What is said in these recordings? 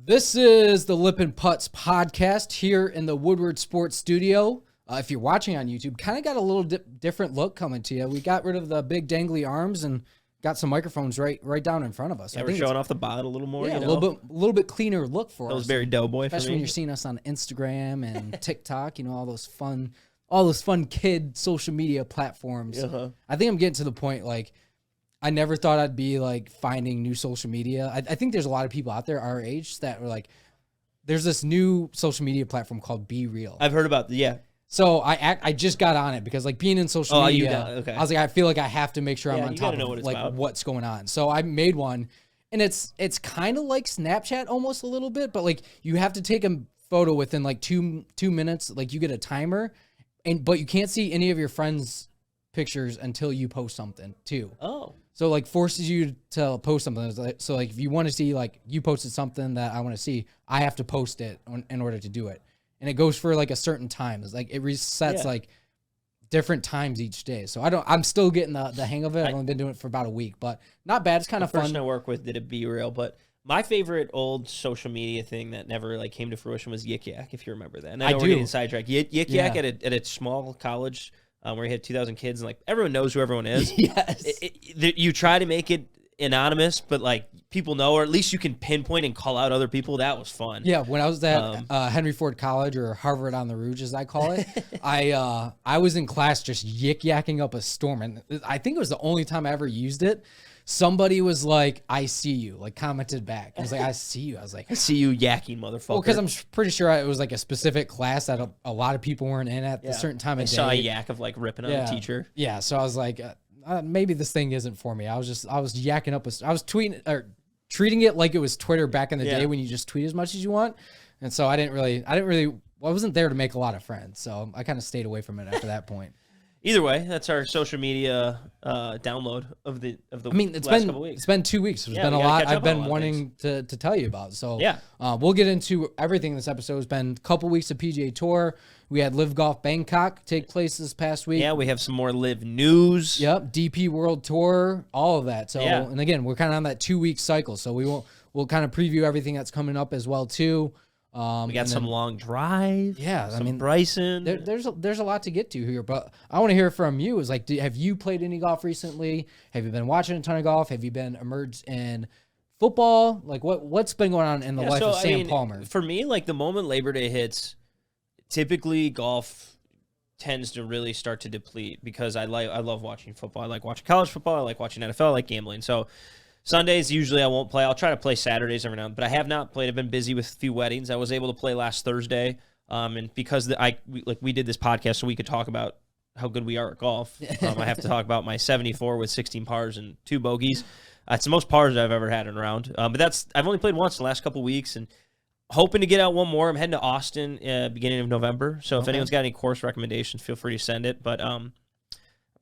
This is the Lippin Putts podcast here in the Woodward Sports Studio. If you're watching on YouTube, kind of got a little different look coming to you. We got rid of the big dangly arms and got some microphones right down in front of us. Yeah, we're showing off the bod a little more. Yeah, a little bit cleaner look for us. That was very doughboy for me. Especially when you're seeing us on Instagram and TikTok. You know, all those fun kid social media platforms. I think I'm getting to the point like I never thought I'd be like finding new social media. I think there's a lot of people out there our age that are like, there's this new social media platform called Be Real. I've heard about So I just got on it because like being in social media, I was like, I feel like I have to make sure I'm on top of like what's going on. So I made one, and it's kind of like Snapchat almost a little bit, but like you have to take a photo within like two minutes. Like you get a timer, but you can't see any of your friends' pictures until you post something too. Oh. So like forces you to post something. So like if you want to see like you posted something that I want to see, I have to post it in order to do it. And it goes for like a certain time. It's like it resets like different times each day. So I'm still getting the hang of it. I've only been doing it for about a week, but not bad. It's kind of fun. The person I work with did a Be Real, but my favorite old social media thing that never like came to fruition was Yik Yak, if you remember that. And I know we're getting sidetracked. Yik Yak at a small college where he had 2,000 kids, and like everyone knows who everyone is. Yes. You try to make it anonymous, but like people know, or at least you can pinpoint and call out other people. That was fun. Yeah, when I was at Henry Ford College, or Harvard on the Rouge, as I call it, I was in class just yik-yakking up a storm, and I think it was the only time I ever used it. Somebody was like, "I see you," like commented back. I was like, "I see you." I was like, "I see you, yakking motherfucker." Well, because I'm pretty sure it was like a specific class that a lot of people weren't in at a certain time of day. I saw a yak of like ripping on a teacher. Yeah, so I was like, maybe this thing isn't for me. I was yakking up. I was tweeting or treating it like it was Twitter back in the day when you just tweet as much as you want. And so I wasn't there to make a lot of friends. So I kind of stayed away from it after that point. Either way, that's our social media download of the. I mean, it's been couple weeks. It's been 2 weeks. There's been a lot I've been wanting to tell you about. So we'll get into everything in this episode. It's been a couple weeks of PGA Tour. We had LIV Golf Bangkok take place this past week. Yeah, we have some more LIV news. Yep, DP World Tour, all of that. So and again, we're kind of on that 2-week cycle. So we'll kind of preview everything that's coming up as well too. We got some long drive. Yeah, I mean Bryson. There's a lot to get to here, but I want to hear from you. Is like, have you played any golf recently? Have you been watching a ton of golf? Have you been immersed in football? Like what's been going on in the life of Sam Palmer? For me, like the moment Labor Day hits, typically golf tends to really start to deplete because I love watching football. I like watching college football. I like watching NFL. I like gambling. So Sundays, usually I won't play. I'll try to play Saturdays every now and then, but I have not played. I've been busy with a few weddings. I was able to play last Thursday, and because we did this podcast so we could talk about how good we are at golf, I have to talk about my 74 with 16 pars and 2 bogeys. It's the most pars I've ever had in a round. But I've only played once in the last couple weeks, and hoping to get out one more. I'm heading to Austin beginning of November, so if anyone's got any course recommendations, feel free to send it. But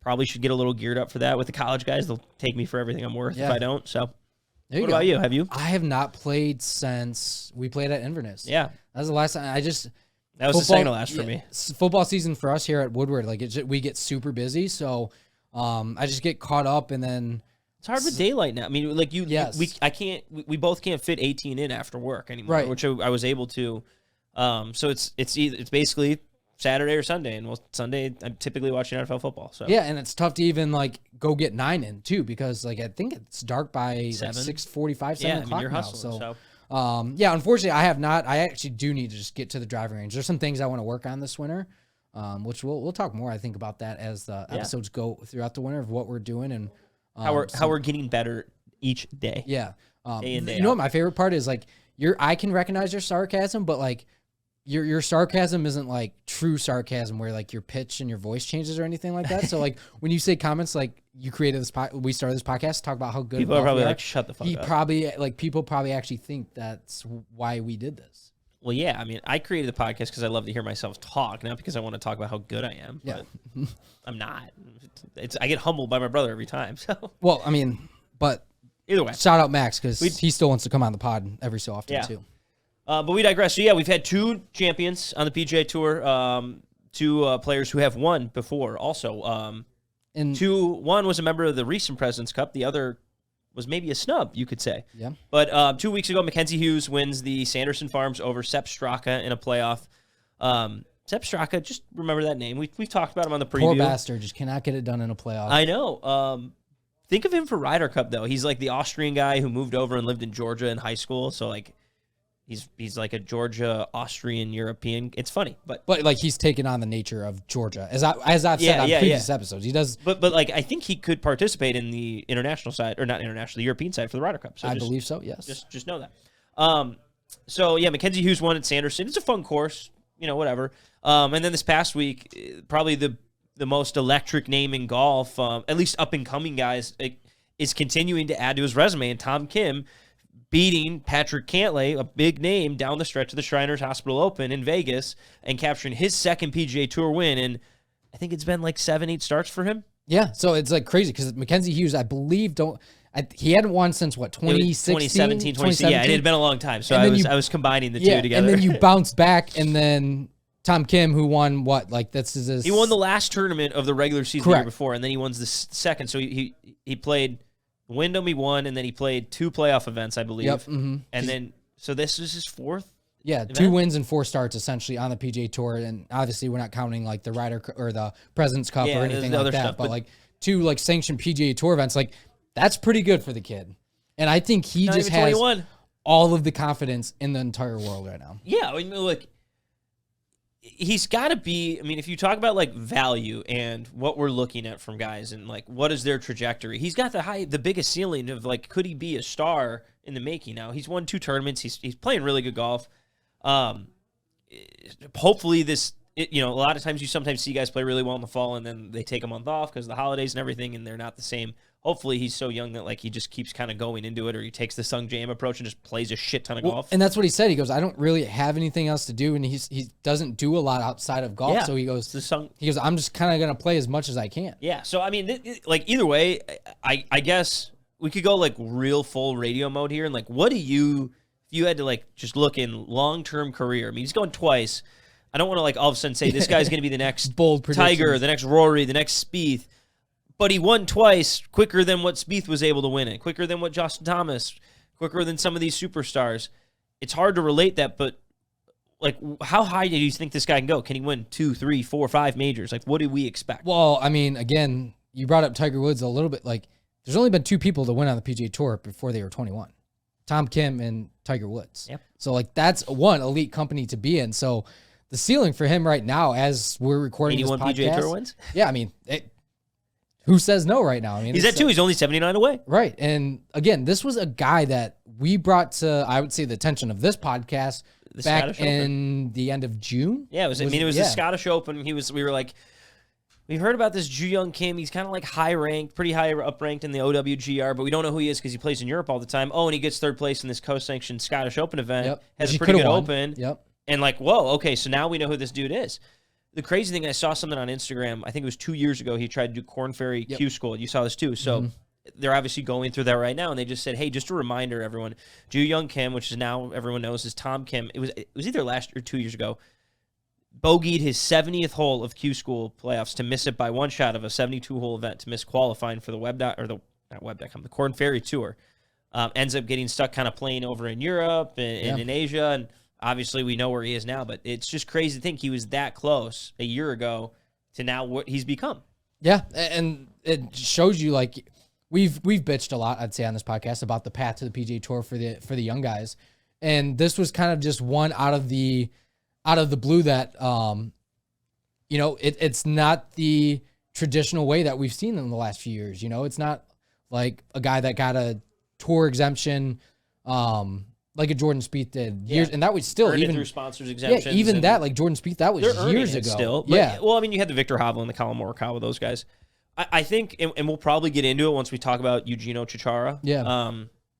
probably should get a little geared up for that with the college guys. They'll take me for everything I'm worth if I don't. So, what about you? Have you? I have not played since we played at Inverness. Yeah, that was the last time. That was the second to last for me. Football season for us here at Woodward, like we get super busy, so I just get caught up, and then it's hard with daylight now. I mean, like we both can't fit 18 in after work anymore, right? Which I was able to. So it's basically Saturday or Sunday, and Sunday I'm typically watching NFL football. So yeah, and it's tough to even like go get 9 in too because like I think it's dark by like 6:45, 7 o'clock you're now. Hustling, so unfortunately I have not. I actually do need to just get to the driving range. There's some things I want to work on this winter, which we'll talk more I think about that as the episodes go throughout the winter of what we're doing and how we're getting better each day. Yeah, day in, day you know out. what my favorite part is like I can recognize your sarcasm, but like. Your sarcasm isn't like true sarcasm where like your pitch and your voice changes or anything like that. So like when you say comments like you created this we started this podcast to talk about how good people are probably like shut the fuck up. People probably actually think that's why we did this. Well, yeah, I mean, I created the podcast because I love to hear myself talk, not because I want to talk about how good I am. But I'm not. I get humbled by my brother every time. So well, I mean, but either way, shout out Max because he still wants to come on the pod every so often too. But we digress. So, yeah, we've had 2 champions on the PGA Tour, 2 players who have won before also. One was a member of the recent President's Cup. The other was maybe a snub, you could say. Yeah. But 2 weeks ago, Mackenzie Hughes wins the Sanderson Farms over Sepp Straka in a playoff. Sepp Straka, just remember that name. We've talked about him on the preview. Poor bastard, just cannot get it done in a playoff. I know. Think of him for Ryder Cup, though. He's like the Austrian guy who moved over and lived in Georgia in high school. So, like, he's like a Georgia, Austrian, European. It's funny. But like, he's taken on the nature of Georgia. As I've said on previous episodes, he does. But like, I think he could participate in the international side, or not international, the European side for the Ryder Cup. So I believe so, yes. Just know that. So, yeah, Mackenzie Hughes won at Sanderson. It's a fun course, whatever. And then this past week, probably the most electric name in golf, at least up-and-coming guys, is continuing to add to his resume. And Tom Kim beating Patrick Cantlay, a big name, down the stretch of the Shriners Hospital Open in Vegas and capturing his second PGA Tour win. And I think it's been like 7-8 starts for him. Yeah, so it's like crazy because Mackenzie Hughes, I believe, he hadn't won since, 2016? 2017, 2016. Yeah, it had been a long time. So I was combining the two together. And then you bounced back, and then Tom Kim, who won he won the last tournament of the regular season the year before, and then he won the second. So he played Wyndham, he won, and then he played 2 playoff events, I believe. Yep. Mm-hmm. And then, so this is his 4th. Yeah, event? 2 wins and 4 starts essentially on the PGA Tour, and obviously we're not counting like the Ryder or the President's Cup or anything like that. Stuff, but like 2 like sanctioned PGA Tour events, like that's pretty good for the kid. And I think he just has 21. All of the confidence in the entire world right now. Yeah, I mean, look. He's got to be, if you talk about like value and what we're looking at from guys and like what is their trajectory, he's got the biggest ceiling of like, could he be a star in the making now? He's won 2 tournaments. He's playing really good golf. Hopefully a lot of times you sometimes see guys play really well in the fall and then they take a month off because of the holidays and everything and they're not the same. Hopefully he's so young that like he just keeps kind of going into it, or he takes the Sung Jae Im approach and just plays a shit ton of golf. And that's what he said. He goes, I don't really have anything else to do, and he doesn't do a lot outside of golf. Yeah, so he goes, I'm just kind of gonna play as much as I can. Yeah. So like either way, I guess we could go like real full radio mode here, and like, what do you, if you had to like just look in long-term career? He's going twice. I don't want to like all of a sudden say this guy's gonna be the next bold Tiger, the next Rory, the next Spieth. But he won twice quicker than what Spieth was able to win it, quicker than what Justin Thomas, quicker than some of these superstars. It's hard to relate that, but like, how high do you think this guy can go? Can he win 2, 3, 4, 5 majors? Like, what do we expect? Well, again, you brought up Tiger Woods a little bit. Like, there's only been 2 people to win on the PGA Tour before they were 21. Tom Kim and Tiger Woods. Yep. So, like, that's one elite company to be in. So, the ceiling for him right now, as we're recording this podcast. 81 PGA Tour wins? Yeah, who says no right now? He's at 2. He's only 79 away. Right. And again, this was a guy that we brought to, I would say, the attention of this podcast back in the end of June. Yeah, it was the Scottish Open. We were like, we heard about this Ju Young Kim. He's kind of like high ranked, pretty high up ranked in the OWGR, but we don't know who he is because he plays in Europe all the time. Oh, and he gets 3rd place in this co-sanctioned Scottish Open event. Yep. Has a pretty good Open. Yep. And like, whoa, okay, so now we know who this dude is. The crazy thing, I saw something on Instagram, I think it was 2 years ago, he tried to do Korn Ferry Q School. You saw this too. So they're obviously going through that right now, and they just said, hey, just a reminder, everyone, Ju Young Kim, which is now everyone knows is Tom Kim, it was either last year or 2 years ago, bogeyed his 70th hole of Q School playoffs to miss it by 1 shot of a 72-hole event to miss qualifying for the the Korn Ferry Tour. Ends up getting stuck kind of playing over in Europe and in Asia, and obviously, we know where he is now, but it's just crazy to think he was that close a year ago to now what he's become. Yeah, and it shows you, like, we've bitched a lot, I'd say, on this podcast about the path to the PGA Tour for the young guys, and this was kind of just one out of the blue that, it's not the traditional way that we've seen them in the last few years. It's not like a guy that got a tour exemption, like a Jordan Spieth did years, and that was still even through sponsors exemptions. Yeah, even that, like Jordan Spieth, that was years ago. Still, but, well, you had the Victor Hovland and the Colin Morikawa, those guys. I think, and we'll probably get into it once we talk about Eugenio Chichara. Yeah.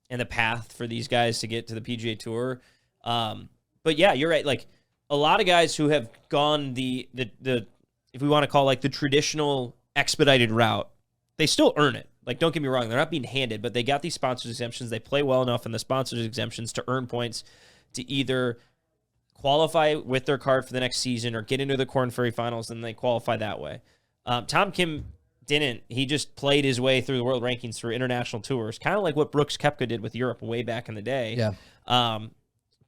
And the path for these guys to get to the PGA Tour. But yeah, you're right. Like a lot of guys who have gone the if we want to call like the traditional expedited route, they still earn it. Like, don't get me wrong, they're not being handed, but they got these sponsors exemptions. They play well enough in the sponsors exemptions to earn points to either qualify with their card for the next season or get into the Korn Ferry Finals, and they qualify that way. Tom Kim he just played his way through the world rankings through international tours, kind of like what Brooks Koepka did with Europe way back in the day. Yeah.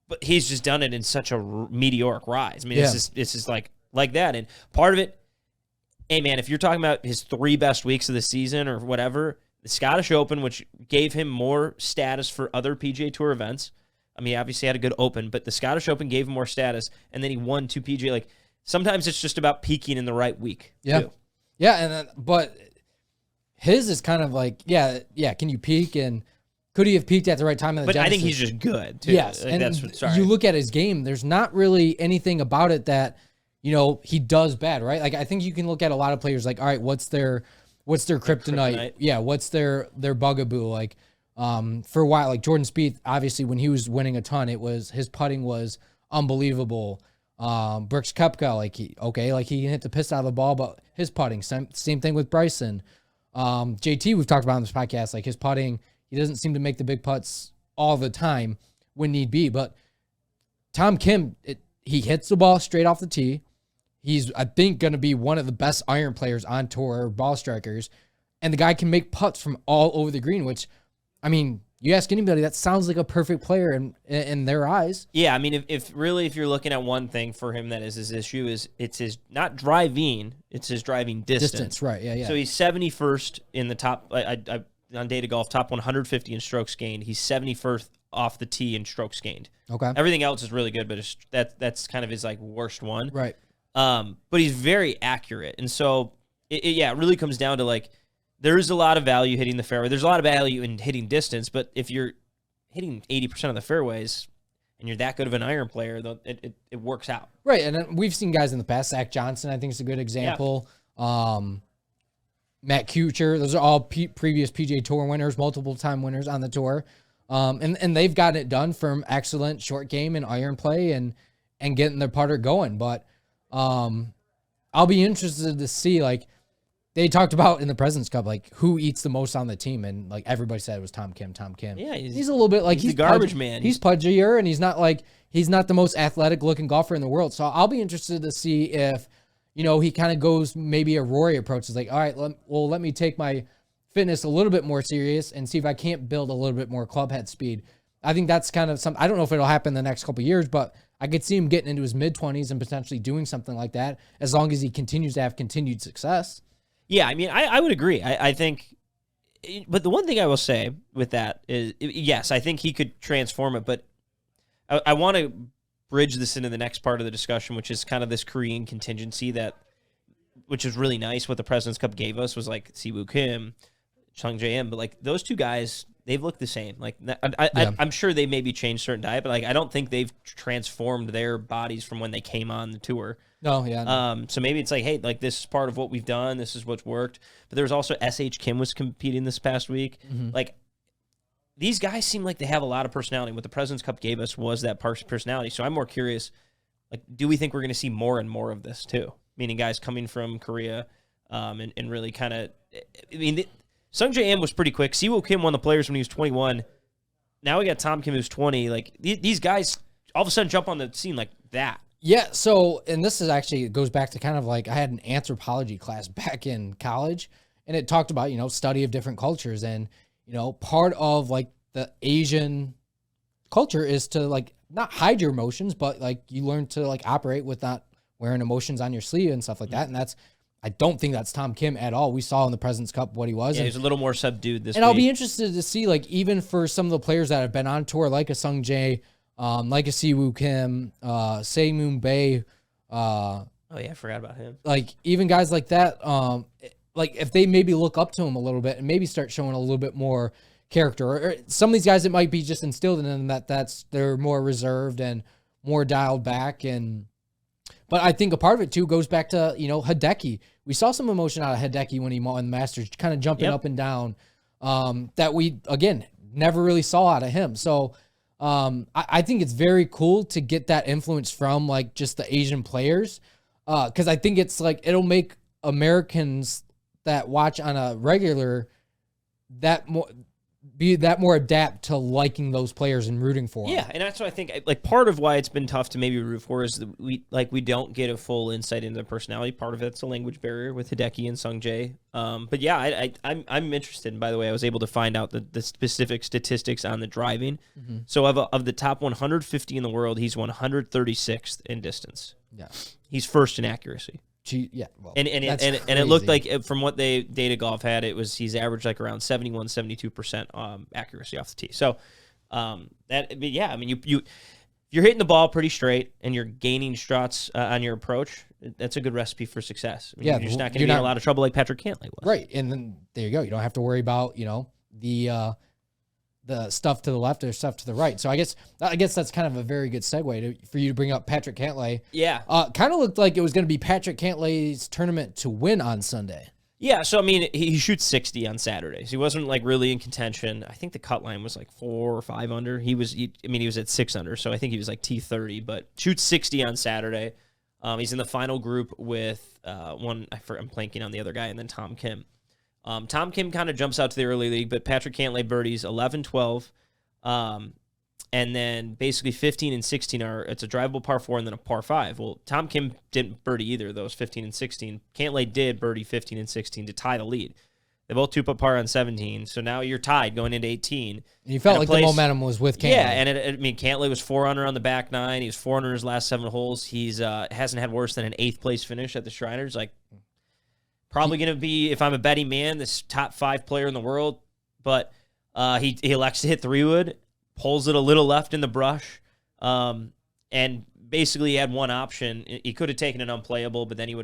But he's just done it in such a meteoric rise. I mean, this is like that. And part of it, hey, man, if you're talking about his 3 best weeks of the season or whatever, the Scottish Open, which gave him more status for other PGA Tour events. I mean, he obviously had a good Open, but the Scottish Open gave him more status, and then he won 2 PGA. Like, sometimes it's just about peaking in the right week, too. Yeah, but his is kind of like, can you peak, and could he have peaked at the right time in the Genesis? I think he's just good, too. Yes, like, and you look at his game, there's not really anything about it that, he does bad, right? Like, I think you can look at a lot of players like, all right, what's their kryptonite? Yeah, what's their bugaboo? Like, for a while, like Jordan Spieth, obviously when he was winning a ton, his putting was unbelievable. Brooks Koepka, he can hit the piss out of the ball, but his putting, same thing with Bryson. JT, we've talked about on this podcast, like his putting, he doesn't seem to make the big putts all the time when need be, but Tom Kim, he hits the ball straight off the tee. He's, I think, going to be one of the best iron players on tour, ball strikers, and the guy can make putts from all over the green, which, I mean, you ask anybody, that sounds like a perfect player in their eyes. Yeah, I mean, if you're looking at one thing for him that is his issue, is it's his not driving, it's his driving distance. Right, yeah. So he's 71st in the top, on Data Golf, top 150 in strokes gained. He's 71st off the tee in strokes gained. Okay. Everything else is really good, but that's kind of his like worst one. Right. But he's very accurate. And so, it really comes down to like, there's a lot of value hitting the fairway. There's a lot of value in hitting distance, but if you're hitting 80% of the fairways and you're that good of an iron player, it works out. Right, and we've seen guys in the past. Zach Johnson, I think, is a good example. Yeah. Matt Kuchar, those are all previous PGA Tour winners, multiple-time winners on the tour. And they've gotten it done from excellent short game and iron play and getting their putter going. But I'll be interested to see, like, they talked about in the President's Cup, like, who eats the most on the team, and like everybody said it was Tom Kim. Yeah, he's a little bit like he's the garbage man. He's pudgier, and he's not the most athletic looking golfer in the world. So I'll be interested to see if, he kind of goes maybe a Rory approach. It's like, all right, let me take my fitness a little bit more serious and see if I can't build a little bit more club head speed. I think that's kind of something. I don't know if it'll happen in the next couple of years, but I could see him getting into his mid-20s and potentially doing something like that as long as he continues to have continued success. Yeah, I mean, I would agree. I think, but the one thing I will say with that is, yes, I think he could transform it, but I want to bridge this into the next part of the discussion, which is kind of this Korean contingency which is really nice. What the President's Cup gave us was like Siwoo Kim, Chung Jae-im, but like those two guys, they've looked the same. Like I'm sure they maybe changed certain diet, but like I don't think they've transformed their bodies from when they came on the tour. No, yeah. No. So maybe it's like, hey, like this is part of what we've done. This is what's worked. But there was also S.H. Kim was competing this past week. Mm-hmm. Like these guys seem like they have a lot of personality. What the President's Cup gave us was that personality. So I'm more curious, like, do we think we're going to see more and more of this too? Meaning guys coming from Korea and really kind of, I mean, Sung Jae-im was pretty quick. Siwoo Kim won the Players when he was 21. Now we got Tom Kim who's 20. Like these guys all of a sudden jump on the scene like that. Yeah, so, and this is actually, it goes back to kind of like, I had an anthropology class back in college, and it talked about, study of different cultures, and, part of, like, the Asian culture is to, like, not hide your emotions, but, like, you learn to, like, operate with not wearing emotions on your sleeve and stuff like that, and I don't think that's Tom Kim at all. We saw in the President's Cup what he was. Yeah, he's a little more subdued this week. And I'll be interested to see, like, even for some of the players that have been on tour, like a Sung Jae, like a Siwoo Kim, Se Moon Bae. Oh yeah, I forgot about him. Like even guys like that, like if they maybe look up to him a little bit and maybe start showing a little bit more character, or some of these guys, it might be just instilled in them that they're more reserved and more dialed back. But I think a part of it too goes back to Hideki. We saw some emotion out of Hideki when he won the Masters, kind of jumping up and down. That we again never really saw out of him. So. I think it's very cool to get that influence from like just the Asian players. Cause I think it's like, it'll make Americans that watch on a regular be that more adapt to liking those players and rooting for them. Yeah, and that's what I think. Like part of why it's been tough to maybe root for is that we don't get a full insight into their personality. Part of it's a language barrier with Hideki and Sungjae. But yeah, I'm interested. And by the way, I was able to find out the specific statistics on the driving. Mm-hmm. So of the top 150 in the world, he's 136th in distance. Yeah, he's first in accuracy. Yeah, well, and it looked like from what Data Golf had, he's averaged like around 71-72% accuracy off the tee. So yeah, I mean you're hitting the ball pretty straight and you're gaining shots on your approach. That's a good recipe for success. I mean, you're just not going to be in a lot of trouble like Patrick Cantlay was. Right, and then there you go. You don't have to worry about the stuff to the left or stuff to the right. So I guess that's kind of a very good segue for you to bring up Patrick Cantlay. Yeah. Kind of looked like it was going to be Patrick Cantlay's tournament to win on Sunday. Yeah, so I mean, he shoots 60 on Saturdays. He wasn't like really in contention. I think the cut line was like 4 or 5 under. He was at 6 under, so I think he was like T30, but shoots 60 on Saturday. He's in the final group with I'm blanking on the other guy, and then Tom Kim. Tom Kim kind of jumps out to the early league, but Patrick Cantlay birdies 11, 12, and then basically 15 and 16 it's a drivable par 4 and then a par 5. Well, Tom Kim didn't birdie either of those 15 and 16. Cantlay did birdie 15 and 16 to tie the lead. They both two-putt par on 17, so now you're tied going into 18. And you felt like the momentum was with Cantlay. Yeah, and Cantlay was 4 under on the back 9. He was 4 under his last 7 holes. He's hasn't had worse than an 8th place finish at the Shriners. Like, probably going to be, if I'm a betting man, this top 5 player in the world. But he elects to hit 3-wood, pulls it a little left in the brush, and basically he had one option. He could have taken an unplayable, but then he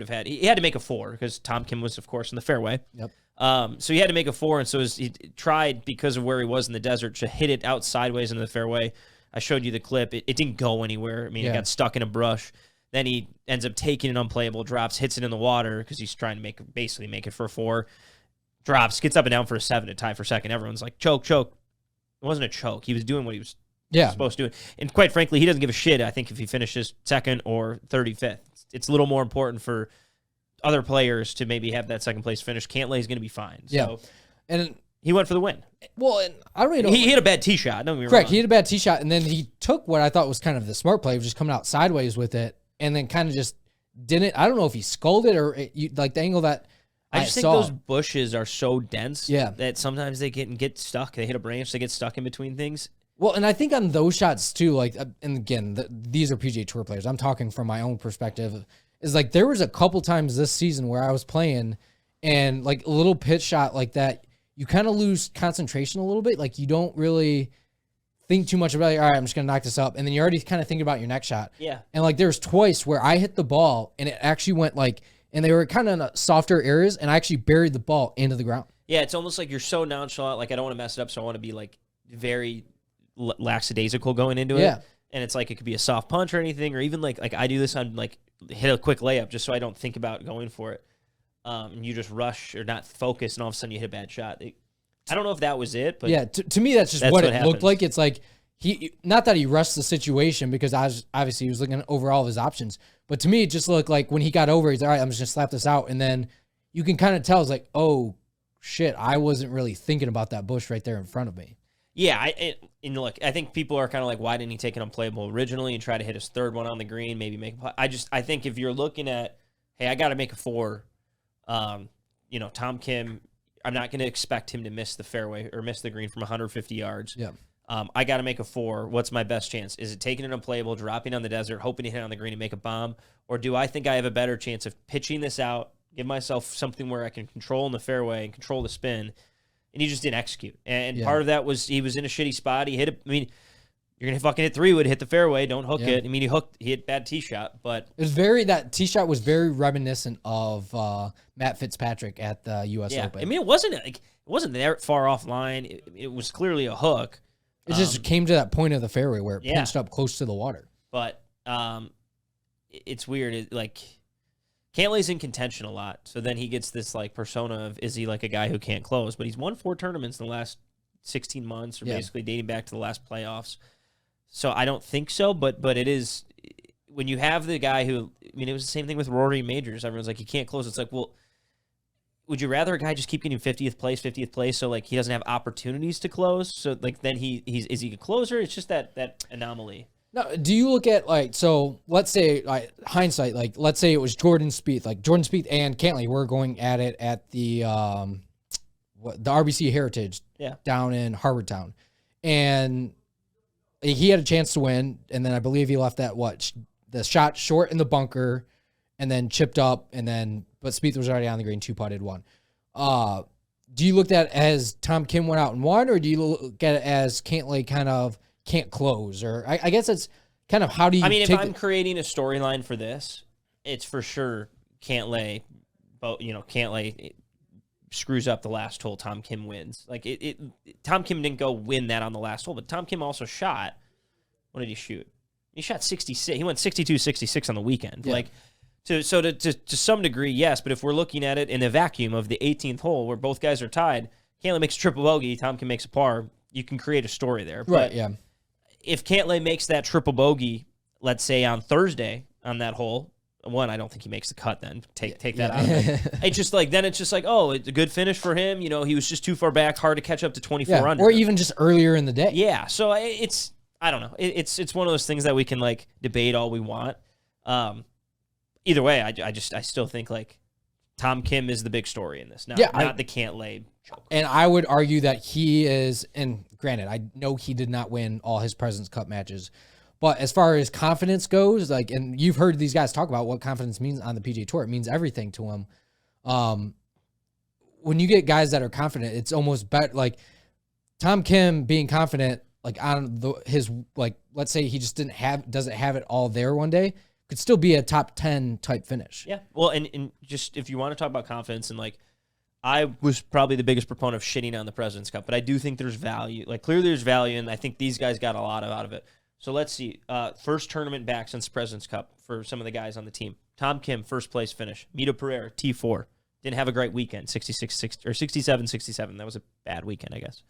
had to make a 4 because Tom Kim was, of course, in the fairway. Yep. So he had to make a 4, and so he tried, because of where he was in the desert, to hit it out sideways into the fairway. I showed you the clip. It didn't go anywhere. I mean, It got stuck in a brush. Then he ends up taking an unplayable, drops, hits it in the water because he's trying to basically make it for a 4. Drops, gets up and down for a 7 to tie for second. Everyone's like, choke. It wasn't a choke. He was doing what he was supposed to do. And quite frankly, he doesn't give a shit, I think, if he finishes 2nd or 35th. It's a little more important for other players to maybe have that 2nd place finish. Cantlay's going to be fine. So, and he went for the win. Well, and I don't really know. He hit a bad tee shot. Don't get me Correct. wrong. He hit a bad tee shot, and then he took what I thought was kind of the smart play of just coming out sideways with it, and then kind of just didn't. I don't know if he sculled it or like the angle that I just think those bushes are so dense that sometimes they get stuck. They hit a branch, they get stuck in between things. Well, and I think on those shots too, like, and again, these are PGA Tour players. I'm talking from my own perspective. Is like there was a couple times this season where I was playing, and like a little pitch shot like that, you kind of lose concentration a little bit. Like you don't really think too much about it. All right, I'm just going to knock this up. And then you're already kind of thinking about your next shot. Yeah. And like there's twice where I hit the ball and it actually went like, and they were kind of in softer areas, and I actually buried the ball into the ground. Yeah, it's almost like you're so nonchalant. Like I don't want to mess it up, so I want to be like very lackadaisical going into it. And it's like it could be a soft punch or anything, or even like I do this on like hit a quick layup just so I don't think about going for it. And you just rush or not focus, and all of a sudden you hit a bad shot. I don't know if that was it, but yeah, to me that's just what it looked like. It's like he, not that he rushed the situation, because obviously he was looking over all of his options, but to me it just looked like when he got over, he's like, all right, I'm just gonna slap this out, and then you can kind of tell it's like, oh shit, I wasn't really thinking about that bush right there in front of me. Yeah, and look, I think people are kind of like, why didn't he take an unplayable originally and try to hit his 3rd one on the green, maybe make a... I think if you're looking at, hey, I got to make a 4, Tom Kim, I'm not going to expect him to miss the fairway or miss the green from 150 yards. Yeah. I got to make a 4. What's my best chance? Is it taking an unplayable, dropping on the desert, hoping to hit on the green and make a bomb? Or do I think I have a better chance of pitching this out, give myself something where I can control in the fairway and control the spin? And he just didn't execute. And part of that was he was in a shitty spot. He hit it. I mean, you're going to fucking hit 3-wood, hit the fairway, don't hook it. I mean, he hit bad tee shot, but... That tee shot was very reminiscent of Matt Fitzpatrick at the U.S. Open. I mean, it wasn't there far offline. It was clearly a hook. It just came to that point of the fairway where it pinched up close to the water. But it's weird. Cantlay's in contention a lot, so then he gets this like persona of, is he like a guy who can't close? But he's won 4 tournaments in the last 16 months, or basically dating back to the last playoffs. So I don't think so, but it is, when you have the guy who, I mean, it was the same thing with Rory Majors. Everyone's like, he can't close. It's like, well, would you rather a guy just keep getting 50th place, so like he doesn't have opportunities to close? So like then is he a closer? It's just that anomaly. No, do you look at like, so let's say like hindsight, like let's say it was Jordan Spieth and Cantlay were going at it at the RBC Heritage down in Harbortown, and he had a chance to win, and then I believe he left the shot short in the bunker, and then chipped up, but Spieth was already on the green, 2-putted, won. Do you look at it as Tom Kim went out and won, or do you look at it as Cantlay kind of can't close? Or I guess it's kind of how do you? I mean, if I'm creating a storyline for this, it's for sure Cantlay. But Cantlay screws up the last hole. Tom Kim wins. Like Tom Kim didn't go win that on the last hole, but Tom Kim also shot. What did he shoot? He shot 66. He went 62-66 on the weekend. Yeah. Like. To some degree, yes, but if we're looking at it in a vacuum of the 18th hole where both guys are tied, Cantlay makes a triple bogey, Tom Kim makes a par, you can create a story there. But right, yeah. If Cantlay makes that triple bogey, let's say on Thursday on that hole, one, I don't think he makes the cut then. Take that out of it. It's just like, oh, it's a good finish for him. You know, he was just too far back, hard to catch up to 24 under. Or even just earlier in the day. Yeah, so it's, I don't know. It's one of those things that we can like debate all we want. Either way, I still think like Tom Kim is the big story in this, not the Cantlay choke. And I would argue that he is, and granted, I know he did not win all his President's Cup matches, but as far as confidence goes, like, and you've heard these guys talk about what confidence means on the PGA Tour, it means everything to them. When you get guys that are confident, it's almost better. Like Tom Kim being confident, like on his like, let's say he just doesn't have it all there one day. Could still be a top 10 type finish. Yeah. Well, and just if you want to talk about confidence, and like I was probably the biggest proponent of shitting on the President's Cup, but I do think there's value. Like clearly there's value, and I think these guys got a lot out of it. So let's see. First tournament back since President's Cup for some of the guys on the team. Tom Kim, first place finish. Mito Pereira, T4. Didn't have a great weekend, 67-67. That was a bad weekend, I guess,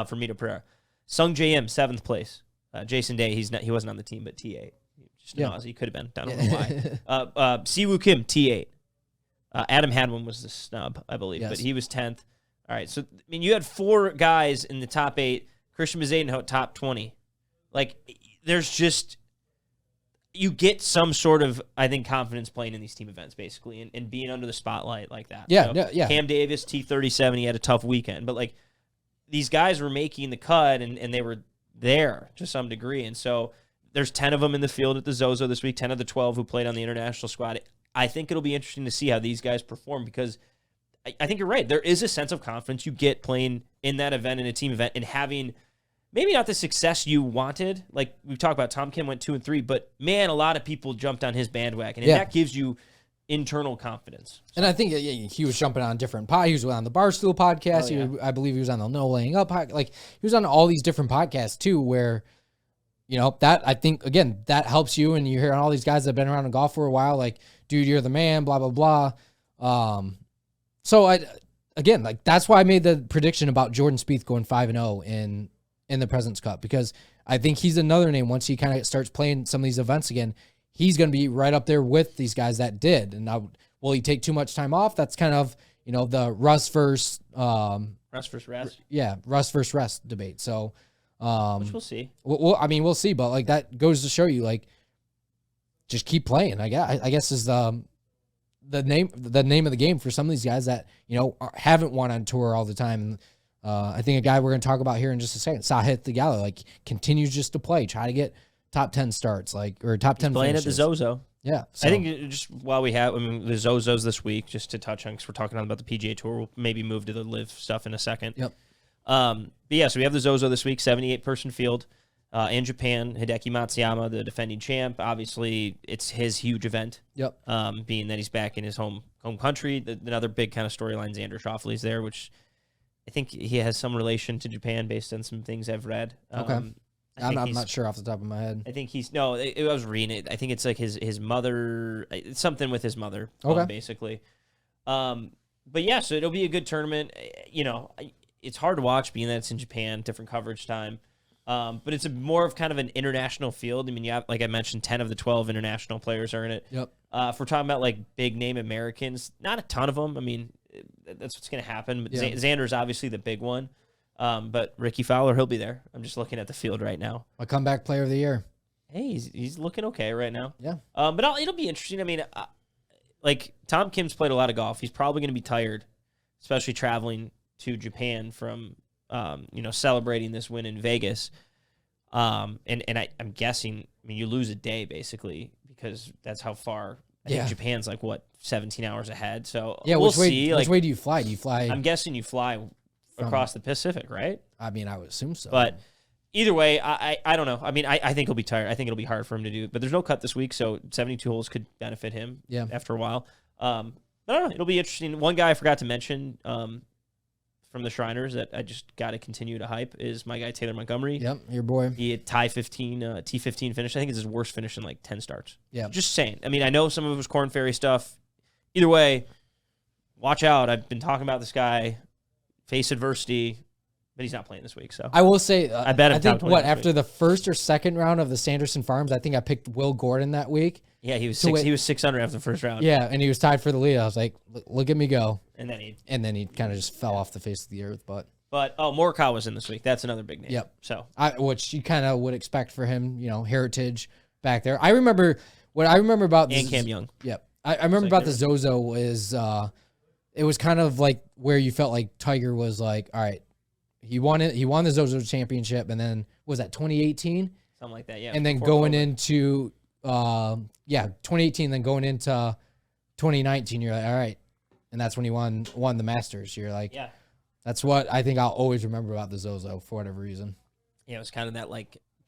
for Mito Pereira. Sung J.M., 7th place. Jason Day, he wasn't on the team, but T8. He could have been. I don't know why. Siwoo Kim, T8. Adam Hadwin was the snub, I believe, but he was 10th. All right, so I mean, you had 4 guys in the top 8. Christian Bezadenhout, top 20. Like, there's just you get some sort of, I think, confidence playing in these team events, basically, and being under the spotlight like that. Yeah, so, yeah. Cam Davis, T37, he had a tough weekend, but like these guys were making the cut, and they were there to some degree, and so. There's 10 of them in the field at the Zozo this week, 10 of the 12 who played on the international squad. I think it'll be interesting to see how these guys perform because I think you're right. There is a sense of confidence you get playing in that event, in a team event, and having maybe not the success you wanted. Like we've talked about, Tom Kim went 2 and 3, but man, a lot of people jumped on his bandwagon, and that gives you internal confidence. So. And I think he was jumping on different podcasts. He was on the Barstool podcast. I believe he was on the No Laying Up podcast. Like he was on all these different podcasts too, where that I think, again, that helps you. And you hear all these guys that have been around in golf for a while, like, dude, you're the man, blah, blah, blah. So that's why I made the prediction about Jordan Spieth going 5-0 in the President's Cup, because I think he's another name. Once he kind of starts playing some of these events again, he's going to be right up there with these guys that did. And now, will he take too much time off? That's kind of, the Russ versus rest. Yeah. Russ versus rest debate. So, which we'll see. We'll see, but like that goes to show you, like, just keep playing. I guess is the name of the game for some of these guys that haven't won on tour all the time. And I think a guy we're going to talk about here in just a second, Sahith Theegala, like continues just to play, try to get top 10 starts, or top 10 playing finishes. At the Zozo. Yeah, so. I think just while we have, the Zozos this week, just to touch on, because we're talking about the PGA Tour, we'll maybe move to the LIV stuff in a second. Yep. But yeah, so we have the Zozo this week, 78-person field in Japan. Hideki Matsuyama, the defending champ. Obviously, it's his huge event. Yep. Being that he's back in his home country. Another big kind of storyline is Xander Schauffele's there, which I think he has some relation to Japan based on some things I've read. Okay. I'm not sure off the top of my head. I think I was reading it. I think it's like his mother, it's something with his mother, basically. But yeah, so it'll be a good tournament. It's hard to watch being that it's in Japan, different coverage time. But it's more of kind of an international field. I mean, you have, like I mentioned, 10 of the 12 international players are in it. Yep. If we're talking about like big name Americans, not a ton of them. I mean, that's what's going to happen. But Xander's obviously the big one. But Ricky Fowler, he'll be there. I'm just looking at the field right now. A comeback player of the year. Hey, he's looking okay right now. Yeah. But it'll be interesting. I mean, like Tom Kim's played a lot of golf. He's probably going to be tired, especially traveling to Japan from, celebrating this win in Vegas. I'm guessing, I mean, you lose a day basically because that's how far. I think Japan's 17 hours ahead. So we'll see. Which way do you fly? Do you fly? I'm guessing you fly across the Pacific, right? I mean, I would assume so. But either way, I don't know. I mean, I think he'll be tired. I think it'll be hard for him to do. But there's no cut this week, so 72 holes could benefit him after a while. But I don't know. It'll be interesting. One guy I forgot to mention from the Shriners that I just got to continue to hype is my guy Taylor Montgomery. Yep, your boy. He had T15 finish. I think it's his worst finish in 10 starts. Yeah. Just saying. I mean, I know some of it was Korn Ferry stuff. Either way, watch out. I've been talking about this guy. Face adversity, but he's not playing this week. So I will say, I bet him. I think after the first or second round of the Sanderson Farms, I think I picked Will Gordon that week. Yeah, he was he was 600 after the first round. Yeah, and he was tied for the lead. I was like, look at me go. And then he kind of just fell off the face of the earth. But Morikawa's in this week. That's another big name. Yep. So which you kind of would expect for him. Heritage back there. I remember about and Cam Young. Yep. I remember about the Zozo is it was kind of like where you felt like Tiger was like, all right, he won it. He won the Zozo Championship, and then was that 2018? Something like that, yeah. And then going into 2018, then going into 2019, you're like, all right, and that's when he won the Masters. You're like, yeah, that's what I think I'll always remember about the Zozo for whatever reason. Yeah, it was kind of that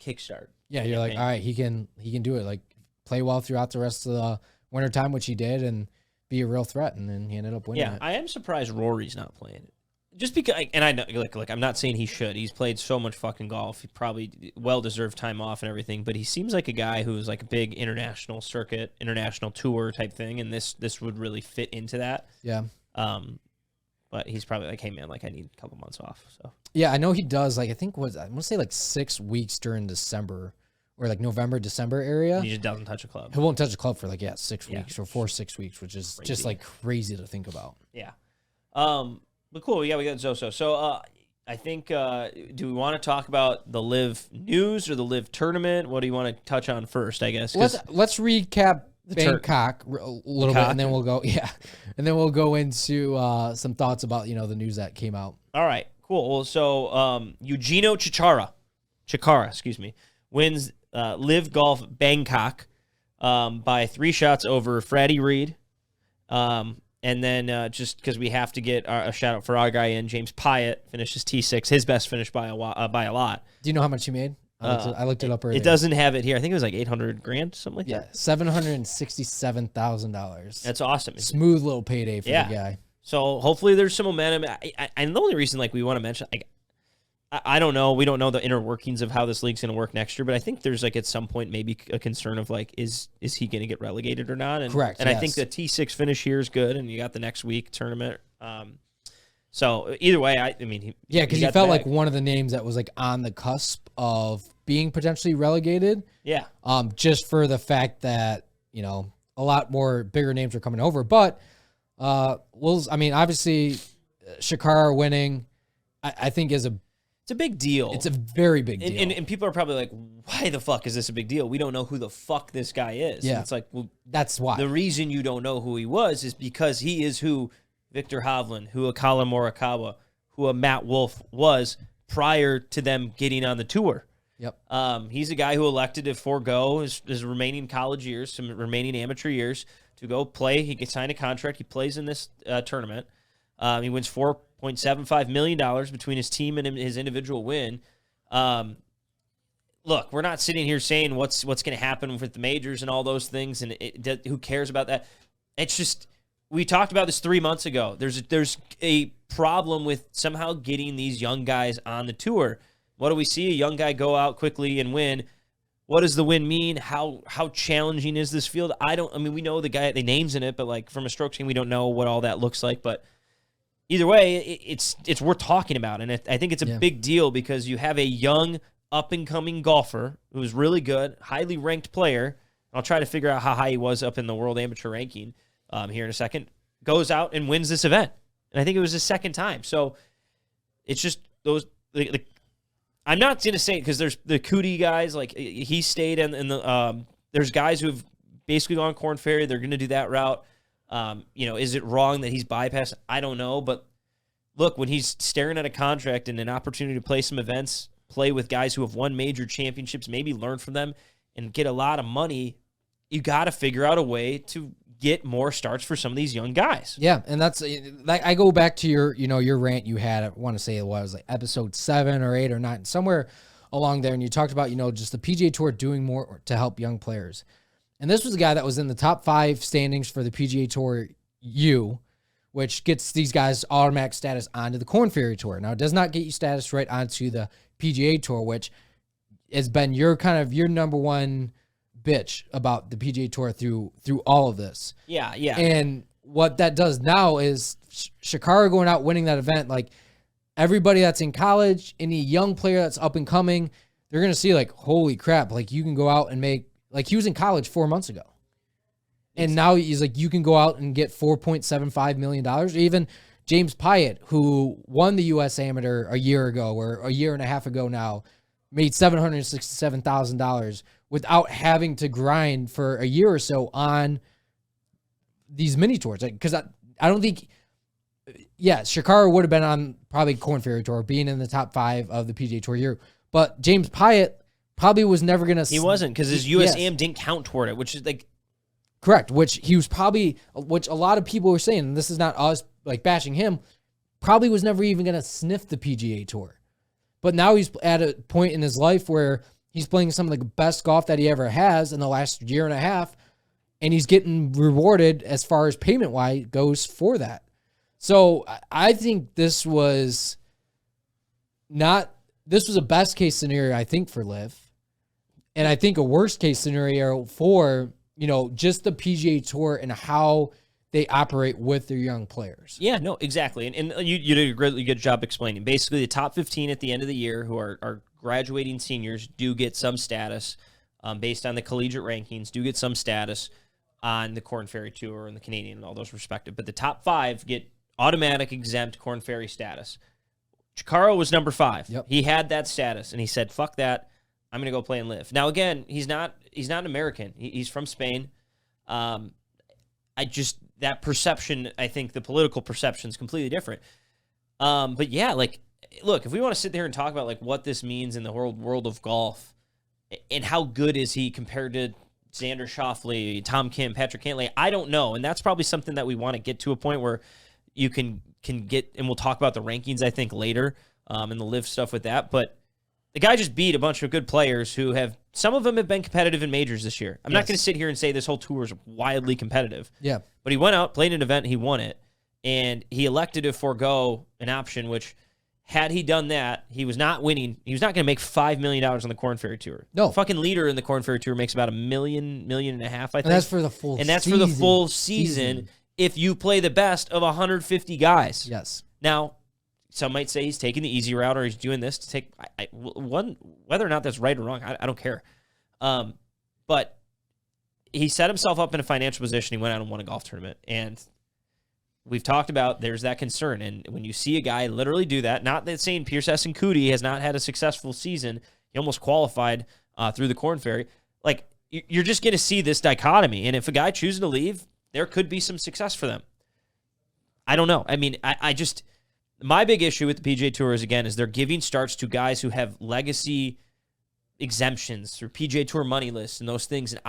kickstart. Yeah, you're like, all right, he can do it. Play well throughout the rest of the wintertime, which he did, and be a real threat, and then he ended up winning it. I am surprised Rory's not playing it. Just because, and I know, I'm not saying he should. He's played so much fucking golf. He probably well-deserved time off and everything, but he seems like a guy who's a big international circuit, international tour type thing, and this would really fit into that. Yeah. But he's probably hey, man, I need a couple months off. So yeah, I know he does, I think, I want to say 6 weeks during December, or November, December area. He just doesn't touch a club. He won't touch a club for 6 weeks or 4-6 weeks, which is crazy. Just crazy to think about. Yeah. But cool. Yeah, we got Zozo. So I think, do we want to talk about the LIV news or the LIV tournament? What do you want to touch on first, I guess? Let's recap Bangkok a little bit, and then we'll go, and then we'll go into some thoughts about, the news that came out. All right, cool. Well, so Eugenio Chacarra, wins LIV Golf Bangkok by 3 shots over Freddie Reed. And then just because we have to get a shout out for our guy James Pyatt finishes T6, his best finish by a lot. Do you know how much he made? I looked it up earlier. It doesn't have it here. I think it was $800,000, something like that. Yeah, $767,000. That's awesome. Smooth little payday for the guy. So hopefully there's some momentum. And the only reason we want to mention, I don't know. We don't know the inner workings of how this league's going to work next year, but I think there's at some point maybe a concern of is he going to get relegated or not? And, correct. And yes. I think the T6 finish here is good, and you got the next week tournament. So either way, because he felt like one of the names that was on the cusp of being potentially relegated. Yeah. Just for the fact that a lot more bigger names are coming over, but obviously, Chacarra winning, I think is it's a big deal. It's a very big deal. And people are probably like, why the fuck is this a big deal? We don't know who the fuck this guy is. Yeah. And it's that's why. The reason you don't know who he was is because he is who Victor Hovland, who a Colin Morikawa, who a Matt Wolff was prior to them getting on the tour. Yep. He's a guy who elected to forego his remaining college years, some remaining amateur years, to go play. He gets signed a contract. He plays in this tournament. He wins $4.75 million between his team and his individual win. Look, we're not sitting here saying what's going to happen with the majors and all those things, and who cares about that? It's just, we talked about this 3 months ago. There's a problem with somehow getting these young guys on the tour. What do we see? A young guy go out quickly and win. What does the win mean? How challenging is this field? We know the guy, the names in it, but from a strokes game, we don't know what all that looks like. But either way, it's worth talking about. And I think it's a big deal because you have a young, up-and-coming golfer who's really good, highly ranked player. I'll try to figure out how high he was up in the world amateur ranking here in a second. Goes out and wins this event. and I think it was his second time. So it's just those. I'm not going to say it because there's the Cootie guys, like he stayed in the. There's guys who've basically gone Korn Ferry. They're going to do that route. Is it wrong that he's bypassed? I don't know, but look, when he's staring at a contract and an opportunity to play some events, play with guys who have won major championships, maybe learn from them and get a lot of money, you got to figure out a way to get more starts for some of these young guys. Yeah, and that's like I go back to your rant you had. I want to say it was like episode 7 or 8 or 9, somewhere along there, and you talked about just the PGA Tour doing more to help young players. And this was a guy that was in the top 5 standings for the PGA Tour U, which gets these guys automatic status onto the Korn Ferry Tour. Now, it does not get you status right onto the PGA Tour, which has been your number one bitch about the PGA Tour through all of this. Yeah. And what that does now is Shakara going out winning that event, like everybody that's in college, any young player that's up and coming, they're going to see like, holy crap, like you can go out and make, like he was in college 4 months ago. And now he's like, you can go out and get $4.75 million. Or even James Pyatt, who won the U.S. Amateur a year ago or a year and a half ago now, made $767,000 without having to grind for a year or so on these mini tours. Because I don't think, Shakara would have been on probably Korn Ferry Tour, being in the top 5 of the PGA Tour year. But James Pyatt probably was never going to. He wasn't, because his USAM didn't count toward it, which is like. Correct, which he was probably, which a lot of people were saying, and this is not us like bashing him, probably was never even going to sniff the PGA Tour. But now he's at a point in his life where he's playing some of the best golf that he ever has in the last year and a half, and he's getting rewarded as far as payment-wise goes for that. So I think this was a best-case scenario, I think, for LIV, and I think a worst-case scenario for just the PGA Tour and how they operate with their young players. Yeah, no, exactly. And you did a really good job explaining. Basically, the top 15 at the end of the year who are graduating seniors do get some status based on the collegiate rankings, do get some status on the Korn Ferry Tour and the Canadian and all those respective. But the top 5 get automatic exempt Korn Ferry status. Chikaro was number 5. Yep. He had that status, and he said, fuck that. I'm going to go play and LIV. Now, again, he's not an American. He's from Spain. That perception, I think the political perception is completely different. But yeah, like, look, if we want to sit there and talk about like what this means in the world of golf and how good is he compared to Xander Schauffele, Tom Kim, Patrick Cantlay, I don't know. And that's probably something that we want to get to a point where you can get, and we'll talk about the rankings, I think, later, and the LIV stuff with that. But the guy just beat a bunch of good players who some of them have been competitive in majors this year. I'm not going to sit here and say this whole tour is wildly competitive. Yeah. But he went out, played an event, he won it, and he elected to forego an option, which had he done that, he was not winning. He was not going to make $5 million on the Korn Ferry Tour. No. The fucking leader in the Korn Ferry Tour makes about $1 million and a half, I think. And that's for the full season. And that's for the full season if you play the best of 150 guys. Yes. Now, some might say he's taking the easy route or he's doing this to take whether or not that's right or wrong, I don't care. But he set himself up in a financial position. He went out and won a golf tournament. And we've talked about there's that concern. And when you see a guy literally do that, not that saying Pierce S. and Cootie has not had a successful season. He almost qualified through the Korn Ferry. Like, you're just going to see this dichotomy. And if a guy chooses to leave, there could be some success for them. I don't know. I mean, I just... My big issue with the PGA Tour is they're giving starts to guys who have legacy exemptions through PGA Tour money lists and those things. And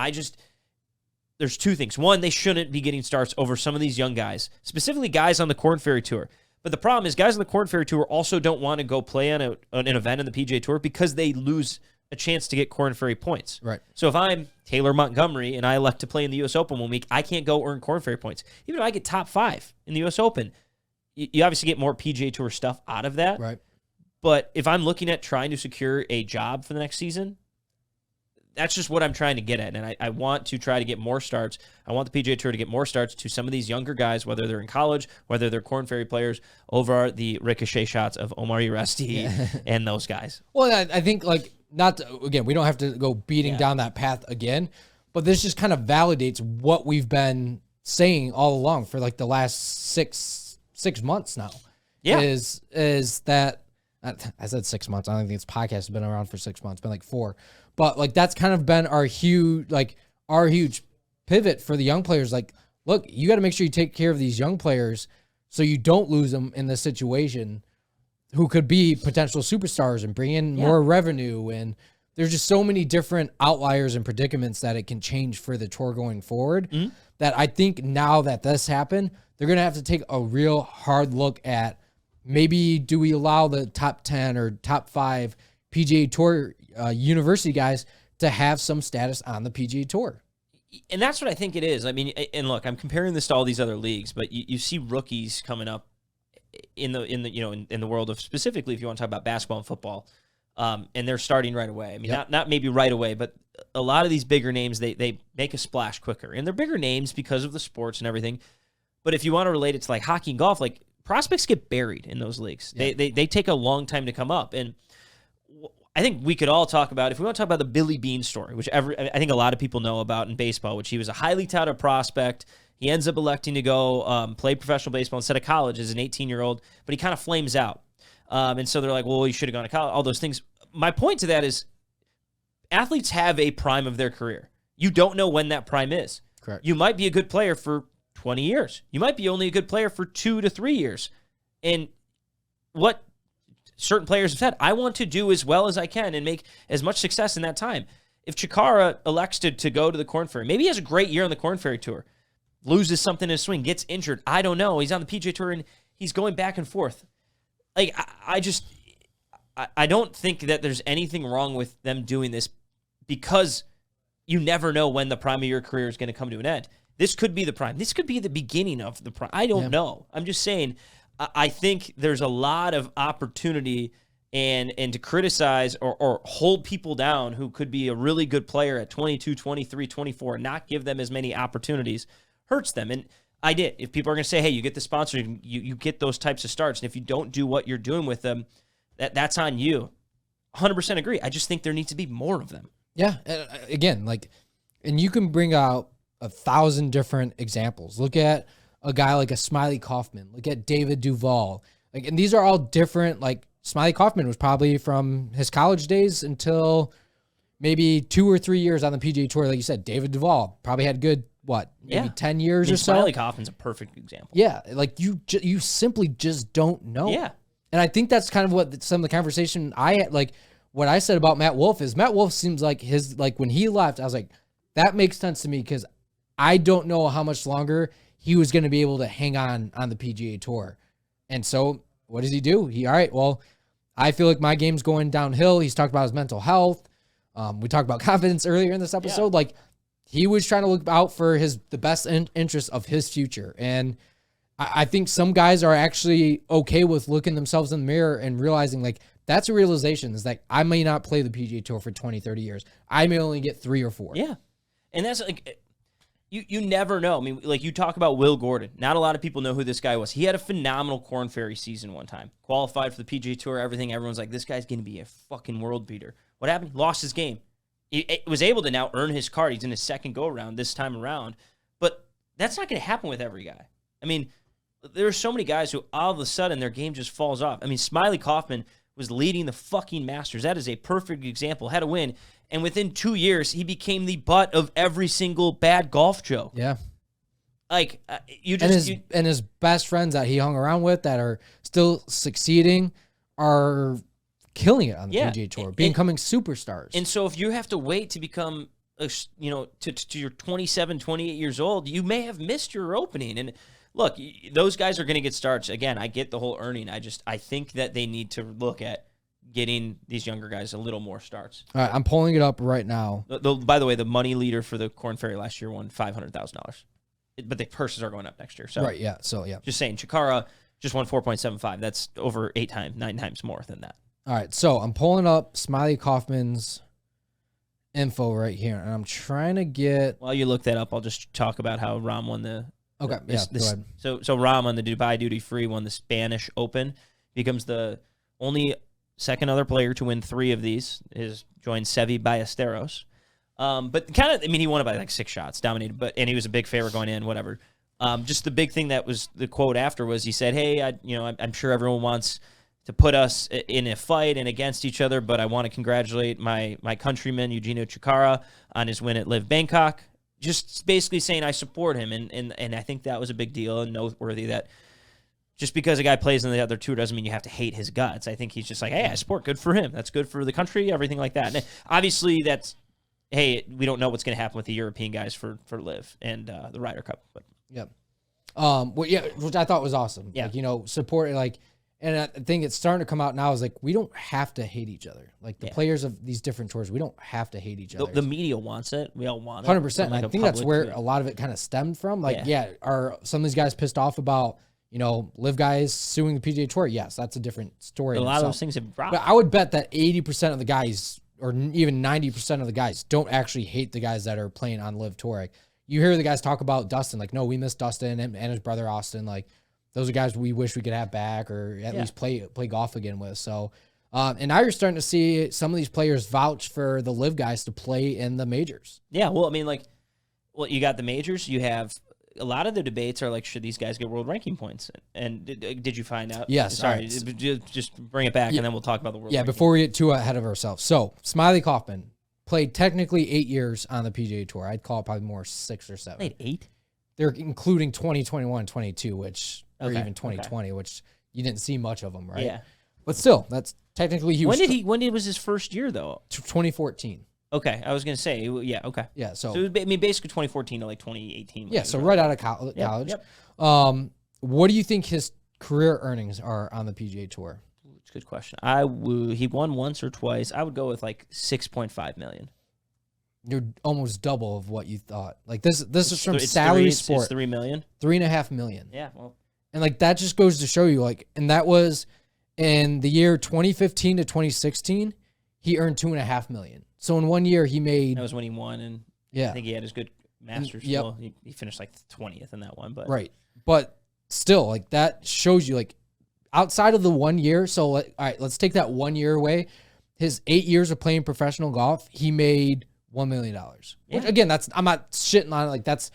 there's two things. One, they shouldn't be getting starts over some of these young guys, specifically guys on the Korn Ferry Tour. But the problem is guys on the Korn Ferry Tour also don't want to go play on an event in the PGA Tour because they lose a chance to get Korn Ferry points. Right. So if I'm Taylor Montgomery and I elect to play in the U.S. Open 1 week, I can't go earn Korn Ferry points. Even if I get top 5 in the U.S. Open, you obviously get more PGA Tour stuff out of that. Right. But if I'm looking at trying to secure a job for the next season, that's just what I'm trying to get at. And I want to try to get more starts. I want the PGA Tour to get more starts to some of these younger guys, whether they're in college, whether they're Korn Ferry players, over the ricochet shots of Omar Uresti and those guys. Well, I think, like, again, we don't have to go beating down that path again, but this just kind of validates what we've been saying all along for, like, the last 6 months now. Yeah. Is that, I said 6 months. I don't think this podcast has been around for 6 months. It's been like 4. But like that's kind of been our huge pivot for the young players. Like, look, you got to make sure you take care of these young players so you don't lose them in this situation who could be potential superstars and bring in more revenue. And there's just so many different outliers and predicaments that it can change for the tour going forward that I think now that this happened, they're going to have to take a real hard look at maybe do we allow the top 10 or top 5 PGA Tour university guys to have some status on the PGA Tour. And that's what I think it is. I mean, and look, I'm comparing this to all these other leagues, but you see rookies coming up in the world of, specifically if you want to talk about basketball and football, and they're starting right away. I mean, not maybe right away, but a lot of these bigger names, they make a splash quicker, and they're bigger names because of the sports and everything. But if you want to relate it to like hockey and golf, like prospects get buried in those leagues. Yeah. They take a long time to come up, and I think we could all talk about, if we want to talk about the Billy Beane story, which I think a lot of people know about in baseball, which he was a highly touted prospect. He ends up electing to go play professional baseball instead of college as an 18-year-old, but he kind of flames out. And so they're like, well, you should have gone to college, all those things. My point to that is athletes have a prime of their career. You don't know when that prime is. Correct. You might be a good player for 20 years. You might be only a good player for 2 to 3 years. And what certain players have said, I want to do as well as I can and make as much success in that time. If Chikara elects to go to the Korn Ferry, maybe he has a great year on the Korn Ferry Tour, loses something in his swing, gets injured. I don't know. He's on the PGA Tour and he's going back and forth. Like, I don't think that there's anything wrong with them doing this because you never know when the prime of your career is going to come to an end. This could be the prime. This could be the beginning of the prime. I don't know. I'm just saying, I think there's a lot of opportunity and to criticize or hold people down who could be a really good player at 22, 23, 24, and not give them as many opportunities hurts them. And I did. If people are going to say, hey, you get the sponsor, you get those types of starts, and if you don't do what you're doing with them, that's on you. 100% agree. I just think there needs to be more of them. Yeah. Again, and you can bring out 1,000 different examples. Look at a guy like a Smiley Kaufman. Look at David Duval. And these are all different. Like Smiley Kaufman was probably from his college days until maybe 2 or 3 years on the PGA Tour. Like you said, David Duval probably had good, maybe 10 years or so. Smiley Kaufman's a perfect example. Yeah, like you simply just don't know. Yeah. And I think that's kind of what some of the conversation I had, like what I said about Matt Wolff is Matt Wolff seems like when he left, I was like, that makes sense to me because I don't know how much longer he was going to be able to hang on the PGA Tour. And so what does he do? I feel like my game's going downhill. He's talked about his mental health. We talked about confidence earlier in this episode. Yeah. Like he was trying to look out for the best interest of his future. And I think some guys are actually okay with looking themselves in the mirror and realizing like that's a realization is like I may not play the PGA Tour for 20, 30 years. I may only get 3 or 4. Yeah. And that's like, you never know. I mean, like you talk about Will Gordon. Not a lot of people know who this guy was. He had a phenomenal Korn Ferry season one time. Qualified for the PGA Tour, everything. Everyone's like, this guy's going to be a fucking world beater. What happened? Lost his game. He was able to now earn his card. He's in his second go-around this time around. But that's not going to happen with every guy. I mean, there are so many guys who all of a sudden their game just falls off. I mean, Smiley Kaufman was leading the fucking Masters. That is a perfect example. Had a win. And within 2 years, he became the butt of every single bad golf joke. Yeah. Like, and his best friends that he hung around with that are still succeeding are killing it on the PGA Tour, becoming superstars. And so if you have to wait to become, to your 27, 28 years old, you may have missed your opening. And look, those guys are going to get starts. Again, I get the whole earning. I think that they need to look at getting these younger guys a little more starts. All right, I'm pulling it up right now. By the way, the money leader for the Korn Ferry last year won $500,000. But the purses are going up next year. So right, yeah. So yeah. Just saying, Chikara just won 4.75. That's over 9 times more than that. All right, so I'm pulling up Smiley Kaufman's info right here, and I'm trying to get. While you look that up, I'll just talk about how Rahm won the. Okay, go ahead. So Rahm on the Dubai Duty Free won the Spanish Open, becomes the only second other player to win 3 of these. Joined Seve Ballesteros. But kind of, I mean, he won it by like 6 shots, dominated, and he was a big favorite going in, whatever. Just the big thing that was the quote after was he said, hey, I'm sure everyone wants to put us in a fight and against each other, but I want to congratulate my countryman, Eugenio Chikara, on his win at LIV Bangkok. Just basically saying I support him, and I think that was a big deal and noteworthy that just because a guy plays in the other tour doesn't mean you have to hate his guts. I think he's just like, hey, I support, good for him. That's good for the country, everything like that. And obviously that's, hey, we don't know what's going to happen with the European guys for LIV and the Ryder Cup. But Yep. Which I thought was awesome. Yeah. Like, support, like, and I think it's starting to come out now is like, we don't have to hate each other. Like the players of these different tours, we don't have to hate each other. The media wants it. We all want it. 100%. Like I think that's where a lot of it kind of stemmed from. Like, are some of these guys pissed off about, LIV guys suing the PGA Tour? Yes, that's a different story. A lot of those things have dropped. But I would bet that 80% of the guys, or even 90% of the guys, don't actually hate the guys that are playing on LIV Tour. Like, you hear the guys talk about Dustin, like, no, we miss Dustin and his brother Austin. Like, those are guys we wish we could have back or at least play golf again with. So, and now you're starting to see some of these players vouch for the LIV guys to play in the majors. Yeah, well, I mean, you got the majors. You have a lot of the debates are like, should these guys get world ranking points? And did you find out? Yes. Sorry, just bring it back, and then we'll talk about the world. Yeah, ranking. Before we get too ahead of ourselves. So, Smiley Kaufman played technically 8 years on the PGA Tour. I'd call it probably more 6 or 7. Played 8? They're including 2021, 22, which or even 2020, which you didn't see much of them, right? Yeah. But still, that's technically huge. When was his first year though? 2014. Okay, I was gonna say, yeah, okay. Yeah, so I mean, basically 2014 to like 2018. Yeah, so right out of college. Yep. What do you think his career earnings are on the PGA Tour? It's a good question. He won once or twice. I would go with like 6.5 million. You're almost double of what you thought. Like this is from Salary Sport. It's 3 million. 3.5 million. Yeah, well, and like that just goes to show you, like, and that was in the year 2015 to 2016. He earned 2.5 million. So in 1 year, he made. That was when he won, and I think he had his good Masters. Yep. Well, he finished like 20th in that one, but right. But still, like that shows you, like, outside of the 1 year. So, all right, let's take that 1 year away. His 8 years of playing professional golf, he made $1 million. Which, again, I'm not shitting on it. Like that's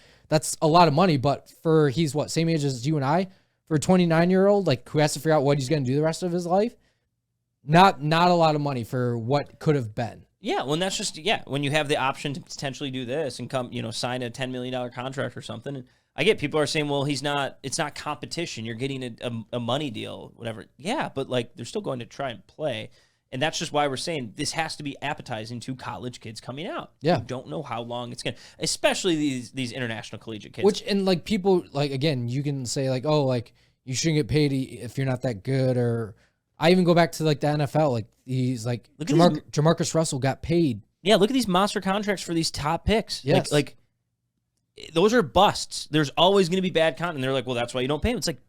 a lot of money. But for he's what, same age as you and I, for a 29-year-old, like, who has to figure out what he's going to do the rest of his life, not a lot of money for what could have been. Yeah, well, and that's just, when you have the option to potentially do this and come, sign a $10 million contract or something. And I get people are saying, well, it's not competition. You're getting a money deal, whatever. Yeah, but like they're still going to try and play. And that's just why we're saying this has to be appetizing to college kids coming out. Yeah. You don't know how long it's going to, especially these international collegiate kids. Which, and like people, like, again, you can say like, oh, like you shouldn't get paid if you're not that good. Or I even go back to like the NFL. Like he's like, Jamarcus Russell got paid. Yeah, look at these monster contracts for these top picks. Yes. Like those are busts. There's always going to be bad content. And they're like, well, that's why you don't pay them. It's like,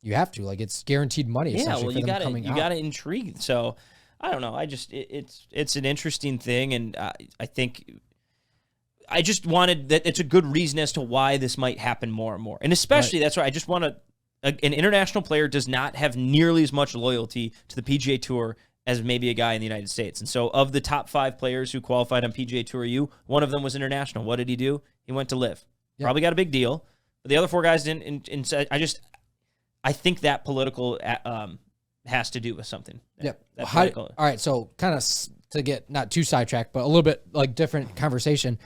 you have to, like, it's guaguarenteed money. Yeah, well, you got to intrigue. So I don't know. It's an interesting thing, and I think I just wanted that. It's a good reason as to why this might happen more and more, and especially that's why I just want an international player does not have nearly as much loyalty to the PGA Tour as maybe a guy in the United States. And so, of the top 5 players who qualified on PGA Tour U, one of them was international. What did he do? He went to LIV. Yep. Probably got a big deal, but the other 4 guys didn't. And I think that political has to do with something. Yep. All right, so kind of to get not too sidetracked, but a little bit like different conversation.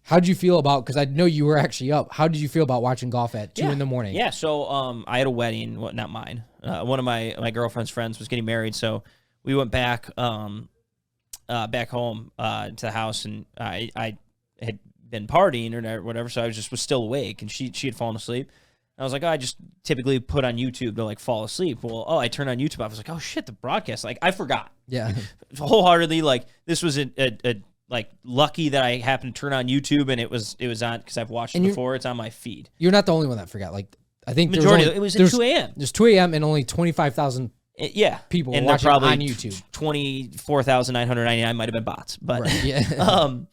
How did you feel about, because I know you were actually up, how did you feel about watching golf at 2 in the morning? Yeah, so I had a wedding, not mine. One of my girlfriend's friends was getting married, so we went back back home to the house, and I had been partying or whatever, so I was still awake, and she had fallen asleep. I was like, I just typically put on YouTube to like fall asleep. Well, I turned on YouTube. I was like, oh shit, the broadcast. Like I forgot. Yeah. Wholeheartedly, like this was a like lucky that I happened to turn on YouTube and it was on because I've watched it before. It's on my feed. You're not the only one that forgot. Like I think it was at 2 a.m. There's 2 a.m. and only 25,000 people and watching probably on YouTube. 24,999 might have been bots, but right, yeah.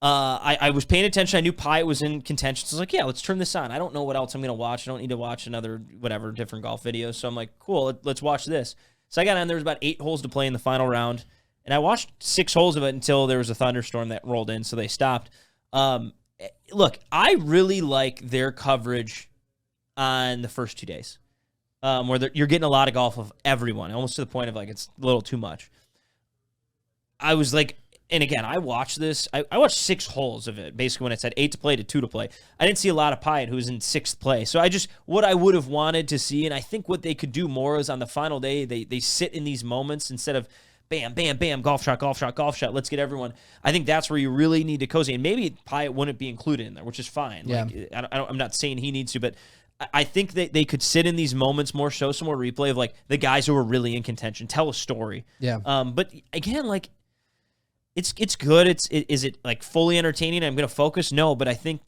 I was paying attention. I knew Pyatt was in contention. So I was like, yeah, let's turn this on. I don't know what else I'm going to watch. I don't need to watch another different golf videos. So I'm like, cool, let's watch this. So I got on. There was about 8 holes to play in the final round. And I watched 6 holes of it until there was a thunderstorm that rolled in, so they stopped. And look, I really like their coverage on the first 2 days, where you're getting a lot of golf of everyone, almost to the point of like it's a little too much. I was like, and again, I watched this. I watched 6 holes of it, basically when it said 8 to play to 2 to play. I didn't see a lot of Pyatt, who was in 6th place. So what I would have wanted to see, and I think what they could do more is on the final day, they sit in these moments instead of bam, bam, bam, golf shot, golf shot, golf shot. Let's get everyone. I think that's where you really need to cozy. And maybe Pyatt wouldn't be included in there, which is fine. Yeah. Like, I'm not saying he needs to, but I think that they could sit in these moments more, show some more replay of like the guys who are really in contention, tell a story. Yeah. But again, like it's good. Is it like fully entertaining? I'm going to focus? No, but I think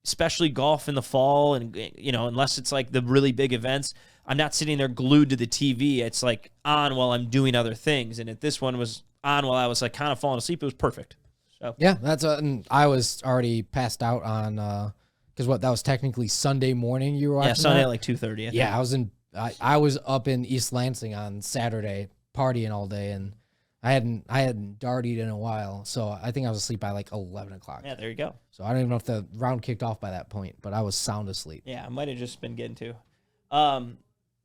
especially golf in the fall and, you know, unless it's like the really big events, I'm not sitting there glued to the TV. It's like on while I'm doing other things. And if this one was on while I was like kind of falling asleep, it was perfect. So yeah, and I was already passed out on, because that was technically Sunday morning you were watching. Yeah, Sunday at like 2:30. Yeah, I was up in East Lansing on Saturday partying all day, and I hadn't darted in a while, so I think I was asleep by like 11 o'clock. Yeah, there you go. So I don't even know if the round kicked off by that point, but I was sound asleep. Yeah, I might have just been getting to.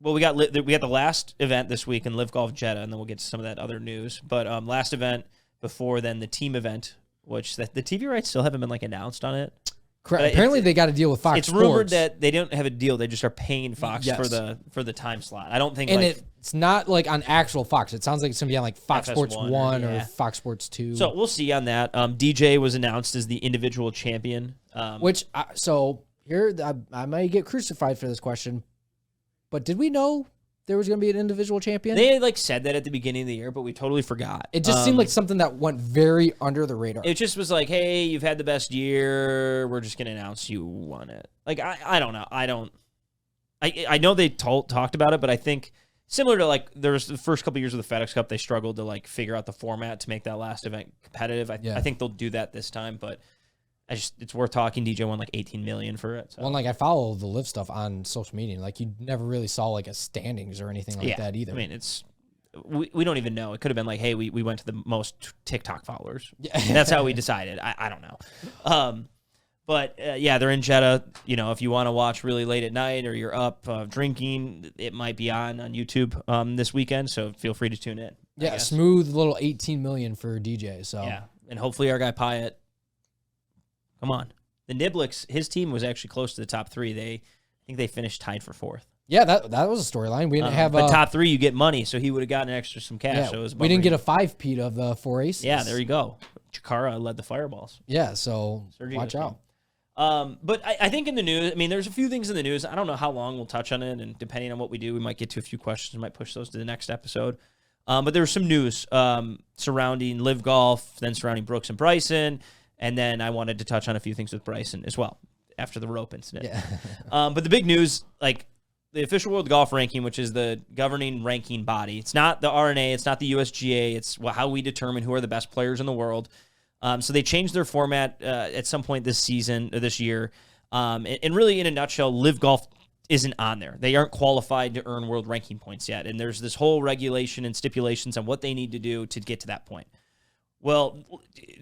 Well, we got the last event this week in LIV Golf Jeddah, and then we'll get to some of that other news. But last event before then the team event, which the TV rights still haven't been like announced on it. Correct. Apparently they got a deal with Fox Sports. It's rumored that they don't have a deal; they just are paying Fox for the time slot. I don't think, and it's not like on actual Fox. It sounds like it's gonna be on like Fox Sports 1 or Fox Sports 2. So we'll see on that. DJ was announced as the individual champion. So here I might get crucified for this question, but did we know there was going to be an individual champion? They like said that at the beginning of the year, but we totally forgot. It just seemed like something that went very under the radar. It just was like, hey, you've had the best year. We're just going to announce you won it. Like, I don't know. I know they talked about it, but I think similar to like there was the first couple of years of the FedEx Cup, they struggled to like figure out the format to make that last event competitive. I think they'll do that this time, but it's worth talking. DJ won like $18 million for it. So. Well, like I follow the LIV stuff on social media. Like you never really saw like a standings or anything like that either. I mean, we don't even know. It could have been like, hey, we went to the most TikTok followers. Yeah. That's how we decided. I don't know. But they're in Jeddah. You know, if you want to watch really late at night or you're up drinking, it might be on YouTube this weekend. So feel free to tune in. Yeah, smooth little $18 million for DJ. So yeah, and hopefully our guy Pyatt. Come on. The Nibliks, his team was actually close to the top 3. I think they finished tied for 4th. Yeah, that was a storyline. We didn't have but top 3, you get money, so he would have gotten some cash. Yeah, so it was we didn't get a 5-peat of the 4 aces. Yeah, there you go. Chikara led the fireballs. Yeah, so watch out. But I think in the news, I mean, there's a few things in the news. I don't know how long we'll touch on it, and depending on what we do, we might get to a few questions. We might push those to the next episode. But there was some news surrounding LIV Golf, then surrounding Brooks and Bryson. And then I wanted to touch on a few things with Bryson as well after the rope incident. Yeah. But the big news, like the official World Golf Ranking, which is the governing ranking body. It's not the RNA. It's not the USGA. It's how we determine who are the best players in the world. So they changed their format at some point this year. And really, in a nutshell, LIV Golf isn't on there. They aren't qualified to earn world ranking points yet. And there's this whole regulation and stipulations on what they need to do to get to that point. Well,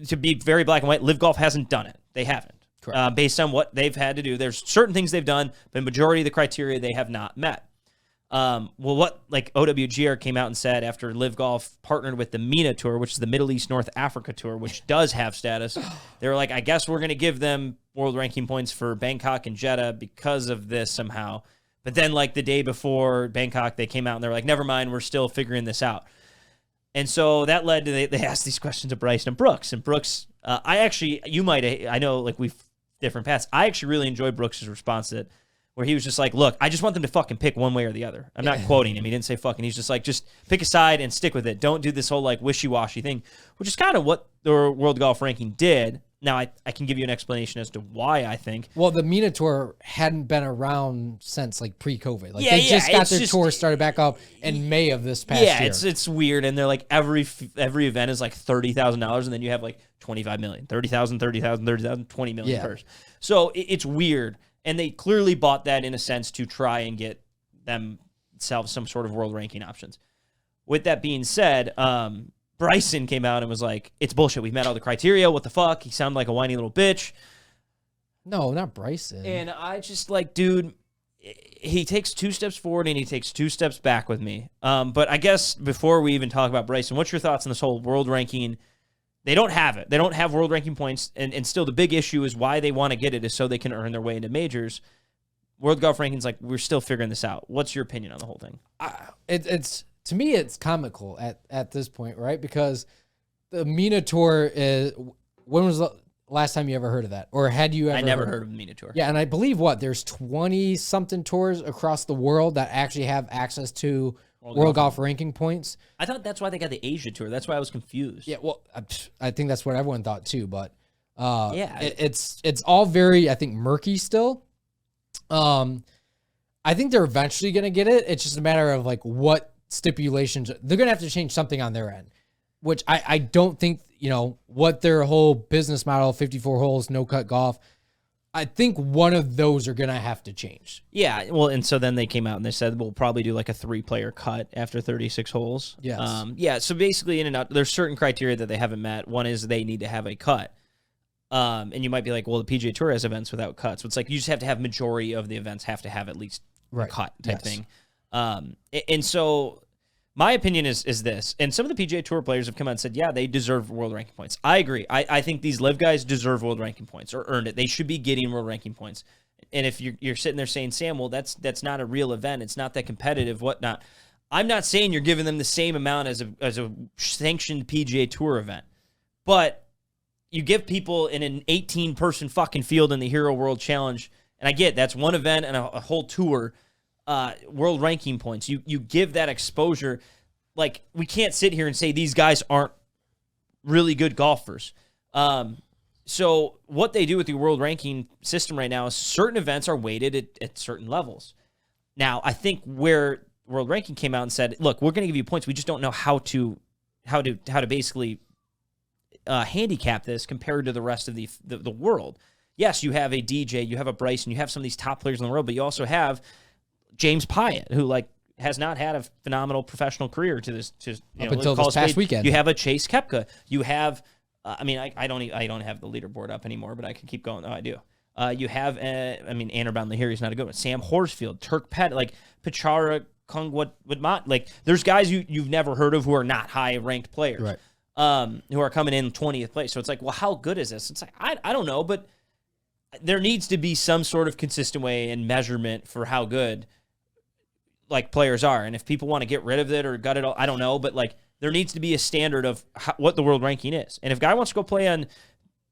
to be very black and white, LIV Golf hasn't done it. They haven't. Correct. Based on what they've had to do. There's certain things they've done, but the majority of the criteria they have not met. What like OWGR came out and said after LIV Golf partnered with the MENA Tour, which is the Middle East North Africa Tour, which does have status. They were like, I guess we're going to give them world ranking points for Bangkok and Jeddah because of this somehow. But then like the day before Bangkok, they came out and they were like, never mind, we're still figuring this out. And so that led to they asked these questions of Bryson and Brooks. And Brooks, I know like we've different paths. I actually really enjoyed Brooks' response to it, where he was just like, look, I just want them to fucking pick one way or the other. I'm not quoting him. He didn't say fucking. He's just like, just pick a side and stick with it. Don't do this whole like wishy-washy thing, which is kind of what the World Golf Ranking did. Now, I can give you an explanation as to why I think. Well, the MENA Tour hadn't been around since like pre-COVID. Like they just got their tour started back up in May of this past year. Yeah, it's weird, and they're like every event is like $30,000, and then you have like 25 million, 30,000, 30,000, 30,000, 20 million first. So it's weird, and they clearly bought that in a sense to try and get themselves some sort of world ranking options. With that being said, Bryson came out and was like, it's bullshit. We've met all the criteria. What the fuck? He sounded like a whiny little bitch. No, not Bryson. And I just like, dude, he takes 2 steps forward and he takes 2 steps back with me. But I guess before we even talk about Bryson, what's your thoughts on this whole world ranking? They don't have it. They don't have world ranking points. And still the big issue is why they want to get it is so they can earn their way into majors. World Golf Rankings, like, we're still figuring this out. What's your opinion on the whole thing? It's to me, it's comical at this point, right? Because the MENA Tour is, when was the last time you ever heard of that? Or had you ever? I never heard of the MENA Tour. Yeah, and I believe there's 20-something tours across the world that actually have access to World Golf Ranking points. I thought that's why they got the Asia Tour. That's why I was confused. Yeah, well, I think that's what everyone thought too, but it's all very, I think, murky still. I think they're eventually going to get it. It's just a matter of like what stipulations. They're going to have to change something on their end, which I don't think, what their whole business model, 54 holes, no cut golf. I think one of those are going to have to change. Yeah, well, and so then they came out and they said we'll probably do like a 3-player cut after 36 holes. Yes. So basically in and out, there's certain criteria that they haven't met. One is they need to have a cut. And you might be like, well, the PGA Tour has events without cuts. So it's like you just have to have majority of the events have to have at least a cut type thing. And so my opinion is this, and some of the PGA Tour players have come out and said, yeah, they deserve world ranking points. I agree. I think these LIV guys deserve world ranking points or earned it. They should be getting world ranking points. And if you're sitting there saying, Sam, well, that's not a real event. It's not that competitive, whatnot. I'm not saying you're giving them the same amount as a sanctioned PGA Tour event. But you give people in an 18-person fucking field in the Hero World Challenge, and I get that's one event and a whole tour, world ranking points. You give that exposure. Like, we can't sit here and say these guys aren't really good golfers. So what they do with the world ranking system right now is certain events are weighted at certain levels. Now, I think where world ranking came out and said, look, we're going to give you points. We just don't know how to basically handicap this compared to the rest of the world. Yes, you have a DJ, you have a Bryson, you have some of these top players in the world, but you also have James Pyatt, who has not had a phenomenal professional career up until this past weekend. You have a Chase Koepka. You have, I don't have the leaderboard up anymore, but I can keep going. Oh, I do. You have, Anirban Lahiri is not a good one. Sam Horsfield, Turk Pett, like Pachara, Kungwat, like there's guys you've never heard of who are not high ranked players, right? Who are coming in 20th place. So it's like, well, how good is this? It's like I don't know, but there needs to be some sort of consistent way and measurement for how good like players are. And if people want to get rid of it or gut it all, I don't know, but like there needs to be a standard of what the world ranking is. And if a guy wants to go play on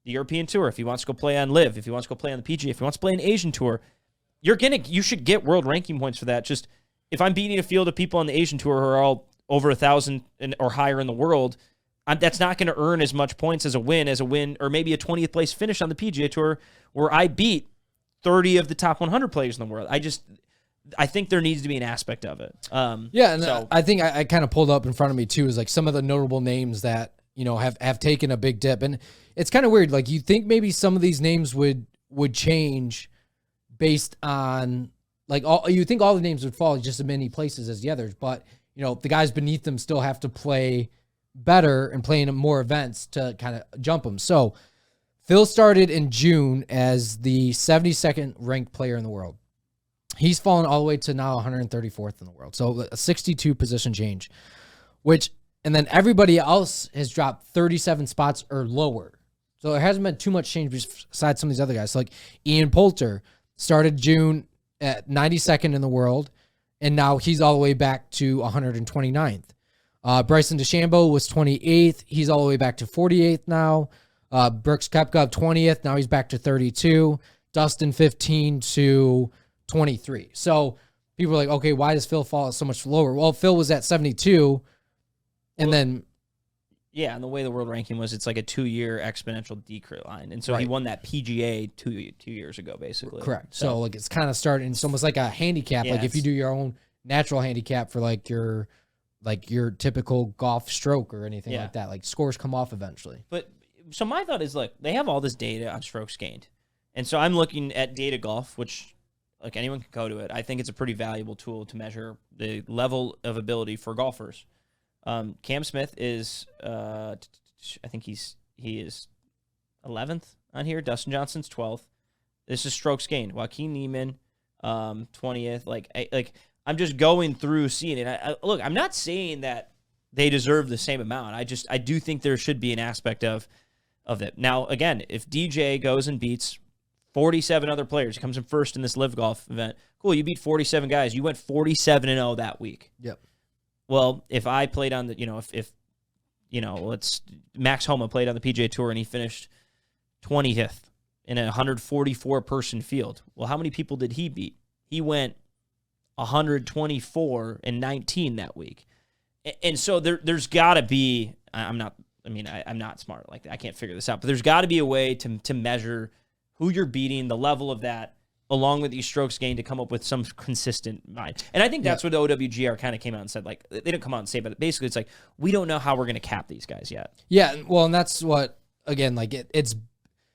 the European Tour, if he wants to go play on LIV, if he wants to go play on the PGA, if he wants to play an Asian Tour, you should get world ranking points for that. Just if I'm beating a field of people on the Asian Tour who are all over 1,000 or higher in the world, that's not going to earn as much points as a win, or maybe a 20th place finish on the PGA Tour where I beat 30 of the top 100 players in the world. I think there needs to be an aspect of it. I think I kind of pulled up in front of me too is like some of the notable names that have taken a big dip, and it's kind of weird. Like you think maybe some of these names would change based on you think all the names would fall just as many places as the others, but the guys beneath them still have to play better and play in more events to kind of jump them. So Phil started in June as the 72nd ranked player in the world. He's fallen all the way to now 134th in the world. So a 62 position change, and then everybody else has dropped 37 spots or lower. So there hasn't been too much change besides some of these other guys. So like Ian Poulter started June at 92nd in the world, and now he's all the way back to 129th. Bryson DeChambeau was 28th. He's all the way back to 48th now. Brooks Koepka 20th. Now he's back to 32. Dustin 15 to 23. So people are like, okay, why does Phil fall so much lower? Well, Phil was at 72, and then and the way the world ranking was, it's like a 2-year exponential decline, and so he won that PGA two years ago, basically. Correct. So like it's kind of starting. It's almost like a handicap. Like if you do your own natural handicap for like your typical golf stroke or anything like that, like scores come off eventually. But so my thought is, look, they have all this data on strokes gained, and so I'm looking at Data Golf, which like anyone can go to it. I think it's a pretty valuable tool to measure the level of ability for golfers. Cam Smith is, I think he is 11th on here. Dustin Johnson's 12th. This is strokes gained. Joaquin Niemann, 20th. I'm just going through seeing it. Look, I'm not saying that they deserve the same amount. I do think there should be an aspect of it. Now, again, if DJ goes and beats 47 other players, he comes in first in this LIV Golf event. Cool, you beat 47 guys. You went 47-0 that week. Yep. Well, if I played on the, if let's Max Homa played on the PGA Tour and he finished 20th in a 144-person field. Well, how many people did he beat? He went 124-19 that week. And so there's got to be, I'm not smart like that. I can't figure this out, but there's got to be a way to measure who you're beating, the level of that, along with these strokes gained to come up with some consistent mind. And I think that's what the OWGR kind of came out and said. Like, they didn't come out and say, but basically it's like, we don't know how we're going to cap these guys yet. Yeah, well, and that's what, again, like it's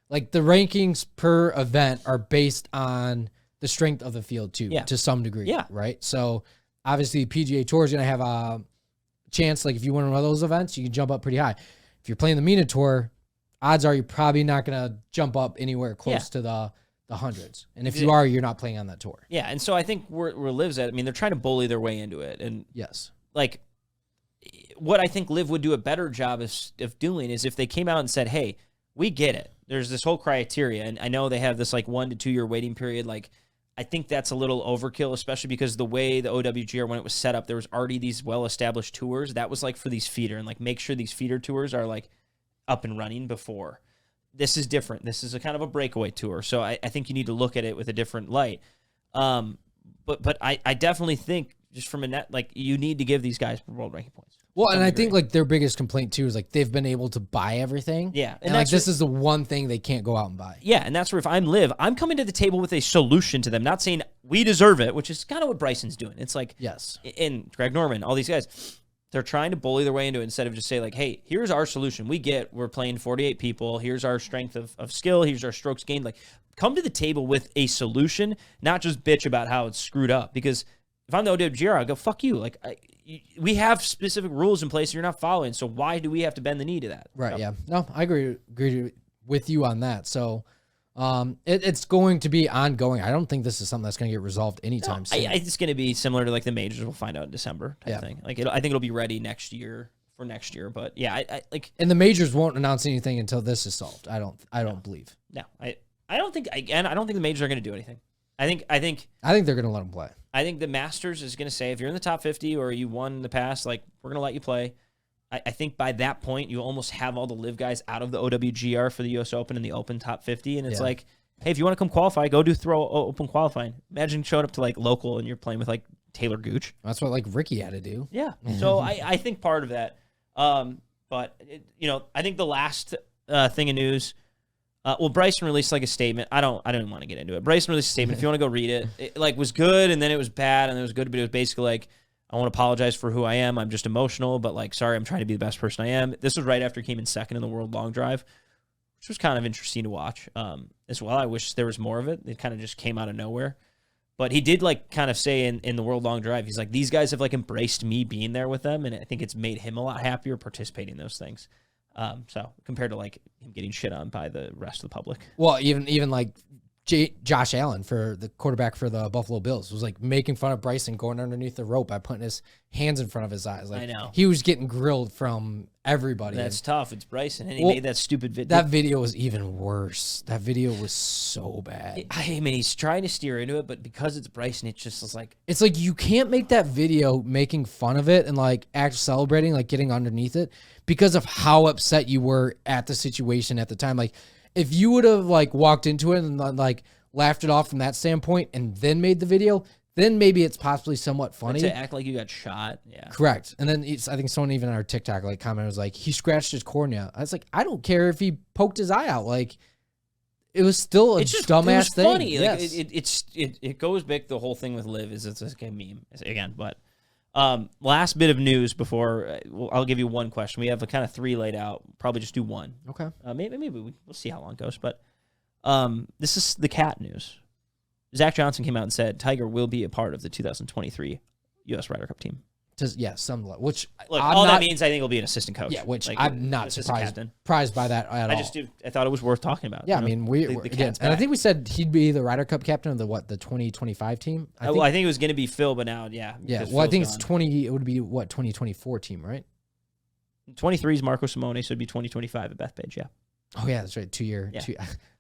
like the rankings per event are based on the strength of the field too, to some degree. Yeah. Right? So obviously PGA Tour is going to have a chance, like if you win one of those events, you can jump up pretty high. If you're playing the MENA Tour, odds are you're probably not going to jump up anywhere close to the hundreds. And if you are, you're not playing on that tour. Yeah, and so I think where LIV's at, I mean, they're trying to bully their way into it. And yes. Like, what I think LIV would do a better job of doing is if they came out and said, hey, we get it. There's this whole criteria, and I know they have this, 1 to 2 year waiting period. Like, I think that's a little overkill, especially because the way the OWGR, when it was set up, there was already these well-established tours. That was, for these feeder, and, make sure these feeder tours are, up and running before. This is different. This is a kind of a breakaway tour, so I think you need to look at it with a different light. But I definitely think just from a net, you need to give these guys world ranking points. Well, and I think their biggest complaint too is they've been able to buy everything. Yeah, and this is the one thing they can't go out and buy. Yeah, and that's where if I'm LIV, I'm coming to the table with a solution to them, not saying we deserve it, which is kind of what Bryson's doing. It's yes, and Greg Norman, all these guys. They're trying to bully their way into it instead of just say, hey, here's our solution. We're playing 48 people. Here's our strength of skill. Here's our strokes gained. Come to the table with a solution, not just bitch about how it's screwed up. Because if I'm the OWGR, I'll go, fuck you. We have specific rules in place you're not following, so why do we have to bend the knee to that? Right, yeah. No, I agree with you on that. So it's going to be ongoing. I don't think this is something that's going to get resolved anytime soon. It's going to be similar to the majors. We'll find out in December type thing. I think it'll be ready next year. But yeah, and the majors won't announce anything until this is solved. I don't believe. No, I don't think the majors are going to do anything. I think they're going to let them play. I think the Masters is going to say if you're in the top 50 or you won in the past, we're going to let you play. I think by that point, you almost have all the LIV guys out of the OWGR for the U.S. Open and the Open top 50. And it's hey, if you want to come qualify, go throw Open qualifying. Imagine showing up to local and you're playing with Taylor Gooch. That's what Ricky had to do. Yeah. So I think part of that. But I think the last thing of news. Bryson released a statement. I don't want to get into it. Bryson released a statement. If you want to go read it, it was good and then it was bad and then it was good, but it was basically I want to apologize for who I am. I'm just emotional, but sorry, I'm trying to be the best person I am. This was right after he came in second in the World Long Drive, which was kind of interesting to watch as well. I wish there was more of it. It kind of just came out of nowhere. But he did kind of say in the World Long Drive, he's these guys have embraced me being there with them, and I think it's made him a lot happier participating in those things. So compared to him getting shit on by the rest of the public. Well, even Josh Allen, for the quarterback for the Buffalo Bills, was making fun of Bryson going underneath the rope by putting his hands in front of his eyes. I know. He was getting grilled from everybody. That's tough. It's Bryson, and he made that stupid video. That video was even worse. That video was so bad. I mean, he's trying to steer into it, but because it's Bryson, it just is it's you can't make that video making fun of it and act celebrating, getting underneath it, because of how upset you were at the situation at the time. If you would have walked into it and laughed it off from that standpoint and then made the video, then maybe it's possibly somewhat funny. But to act like you got shot, yeah. Correct. And then I think someone even on our TikTok commented was he scratched his cornea. I was I don't care if he poked his eye out. It was still a dumbass thing. Funny. Yes. It goes back. The whole thing with LIV is it's a meme again. But last bit of news before I'll give you one question. We have a kind of 3 laid out. Probably just do one. Okay. Maybe we'll see how long it goes. But this is the cat news. Zach Johnson came out and said Tiger will be a part of the 2023 U.S. Ryder Cup team. Some which look, all that means I think he'll be an assistant coach. Yeah, which I'm not surprised by that at all. I thought it was worth talking about. Yeah, I mean and I think we said he'd be the Ryder Cup captain of the 2025 team. I think it was going to be Phil, but now yeah. Well, I think it's 20. It would be 2024 team, right? 23 is Marco Simone, so it'd be 2025 at Bethpage. Yeah. Oh yeah, that's right. 2 year. Yeah.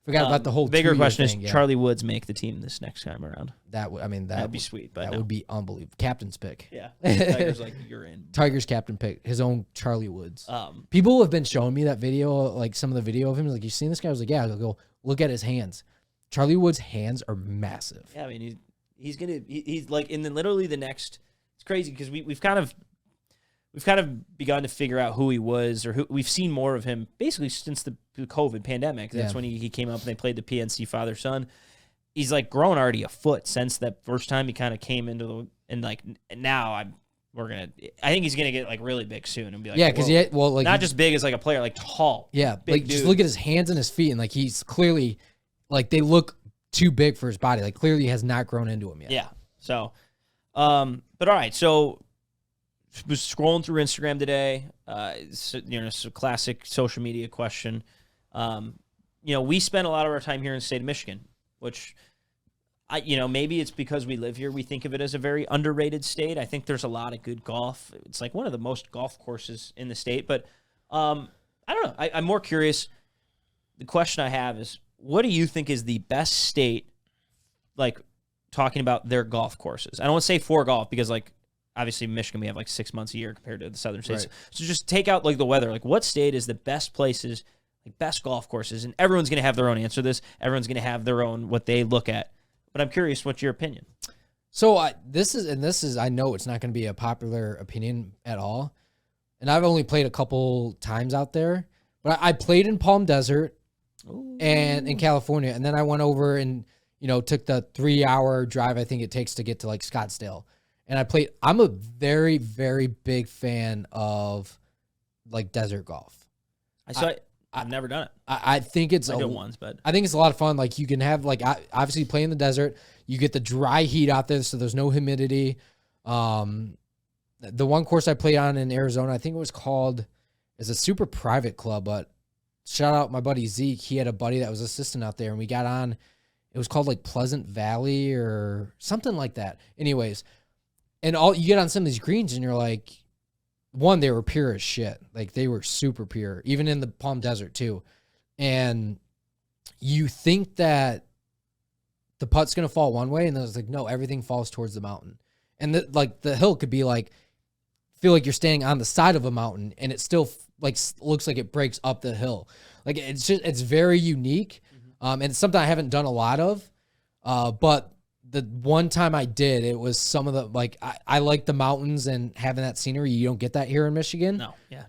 Forgot about the whole bigger question thing, is Charlie Woods make the team this next time around? That would be sweet, but that would be unbelievable. Captain's pick. Yeah, Tiger's like you're in. Tiger's captain pick, his own Charlie Woods. People have been showing me that video, like some of the video of him. Like, you seen this guy? I was like, yeah. I'll go look at his hands. Charlie Woods' hands are massive. Yeah, I mean he's like in literally the next. It's crazy because we've kind of begun to figure out who he was, or who we've seen more of him basically since the COVID pandemic. That's when he came up and they played the PNC father-son. He's like grown already a foot since that first time he kind of came into now I think he's gonna get like really big soon and be like, because not just big as like a player, like tall. Yeah, like just look at his hands and his feet, and like he's clearly like they look too big for his body. Like clearly he has not grown into him yet. Yeah. So, but all right, so. Was scrolling through Instagram today. It's a classic social media question. We spend a lot of our time here in the state of Michigan, which, maybe it's because we live here. We think of it as a very underrated state. I think there's a lot of good golf. It's like one of the most golf courses in the state. But I don't know. I'm more curious. The question I have is, what do you think is the best state, like, talking about their golf courses? I don't want to say for golf because, like, obviously, Michigan, we have like 6 months a year compared to the southern states. Right. So just take out like the weather. Like, what state is the best places, like best golf courses? And everyone's going to have their own answer to this. Everyone's going to have their own what they look at. But I'm curious, what's your opinion? So this is I know it's not going to be a popular opinion at all. And I've only played a couple times out there. But I played in Palm Desert and in California. And then I went over and, took the 3-hour drive I think it takes to get to like Scottsdale. And I'm a very, very big fan of like desert golf. I've never done it. I think it's I did once, but I think it's a lot of fun. Like you can have obviously play in the desert. You get the dry heat out there, so there's no humidity. The one course I played on in Arizona, I think it was called, it's a super private club, but shout out my buddy Zeke. He had a buddy that was assistant out there, and we got on. It was called like Pleasant Valley or something like that. Anyways. And you get on some of these greens and you're like, one, they were pure as shit. Like they were super pure, even in the Palm Desert too. And you think that the putt's going to fall one way, and then it's like, no, everything falls towards the mountain. And the hill could be like, feel like you're standing on the side of a mountain, and it still like looks like it breaks up the hill. Like it's very unique. And it's something I haven't done a lot of, but the one time I did, it was some of the, like, I like the mountains and having that scenery. You don't get that here in Michigan. No, yeah,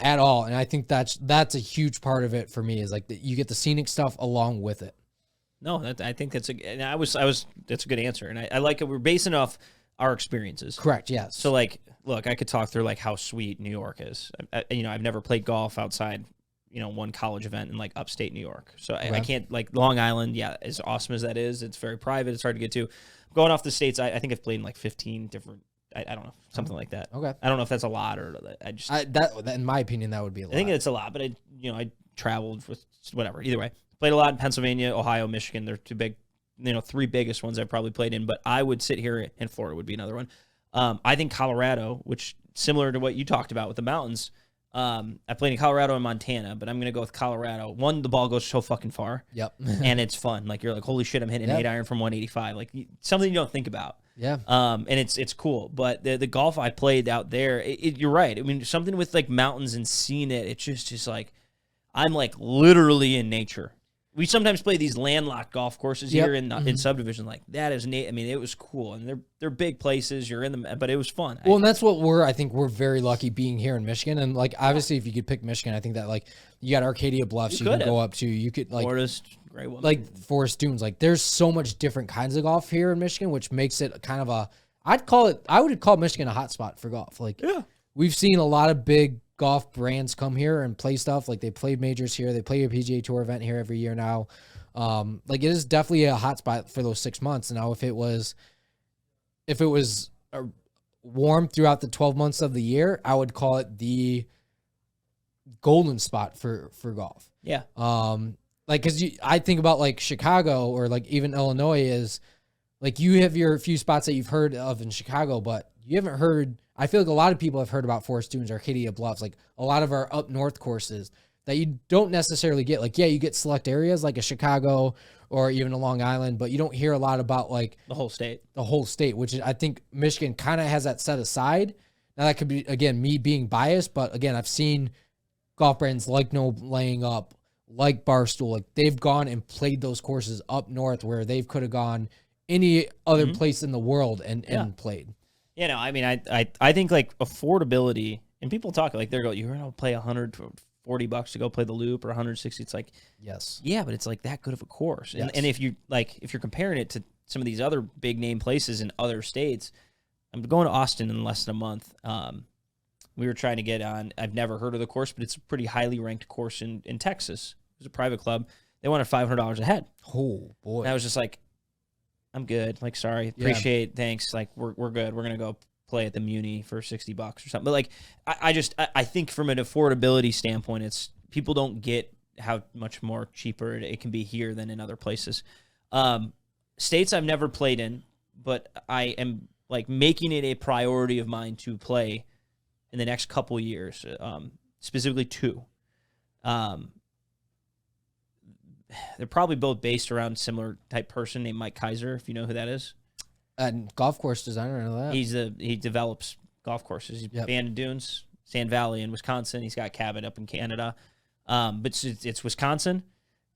at all. And I think that's a huge part of it for me, is like you get the scenic stuff along with it. No, I think that's that's a good answer. And I like it. We're basing off our experiences. Correct. Yes. So like, look, I could talk through like how sweet New York is. I've never played golf outside, one college event in like upstate New York. So I can't, like Long Island, as awesome as that is, it's very private. It's hard to get to. Going off the states, I think I've played in like 15 different, I don't know, something like that. Okay. I don't know if that's a lot or that in my opinion, that would be a lot. I think it's a lot, but I traveled with whatever. Either way, played a lot in Pennsylvania, Ohio, Michigan. They're two big, 3 biggest ones I've probably played in, but I would sit here, and Florida would be another one. I think Colorado, which similar to what you talked about with the mountains, I played in Colorado and Montana, but I'm going to go with Colorado. One, the ball goes so fucking far. Yep. And it's fun. Like, you're like, holy shit, I'm hitting an 8-iron from 185. Like, something you don't think about. Yeah. And it's cool. But the golf I played out there, you're right. I mean, something with, like, mountains and seeing it, it's just like, I'm, like, literally in nature. We sometimes play these landlocked golf courses here in subdivision. Like, that is I mean, it was cool, and they're big places. You're in them, but it was fun. Well, and that's what I think we're very lucky being here in Michigan. And like, obviously, if you could pick Michigan, I think that like you got Arcadia Bluffs you can go up to. You could like Florida's great one. Like Forest Dunes. Like, there's so much different kinds of golf here in Michigan, which makes it kind of I would call Michigan a hot spot for golf. Like, we've seen a lot of big golf brands come here and play stuff. Like, they play majors here. They play a PGA Tour event here every year now. Like, it is definitely a hot spot for those 6 months. And now if it was warm throughout the 12 months of the year, I would call it the golden spot for golf. Yeah. Like, cause I think about like Chicago or like even Illinois is like, you have your few spots that you've heard of in Chicago, but you haven't heard, I feel like a lot of people have heard about Forest Dunes, Arcadia Bluffs, like a lot of our up north courses that you don't necessarily get. Like, yeah, you get select areas like a Chicago or even a Long Island, but you don't hear a lot about like the whole state, which is, I think Michigan kind of has that set aside. Now that could be, again, me being biased, but again, I've seen golf brands like No Laying Up, like Barstool, like they've gone and played those courses up north where they could have gone any other place in the world and played. Yeah, no, I mean, I think like affordability, and people talk like they're going, you're going to pay $140 to go play the Loop or 160. It's like, yes, yeah, but it's like that good of a course. Yes. And if you're comparing it to some of these other big name places in other states, I'm going to Austin in less than a month. We were trying to get on, I've never heard of the course, but it's a pretty highly ranked course in Texas. It was a private club. They wanted $500 a head. Oh boy. And I was just like, I'm good. Like, sorry, appreciate, thanks. Like, we're good. We're gonna go play at the Muni for $60 or something. But like, I think from an affordability standpoint, it's people don't get how much more cheaper it can be here than in other places. States I've never played in, but I am like making it a priority of mine to play in the next couple years. Specifically 2. They're probably both based around similar type person named Mike Kaiser, if you know who that is. And golf course designer, I know that. He develops golf courses. He's Bandon Dunes, Sand Valley in Wisconsin. He's got a cabin up in Canada. But it's Wisconsin.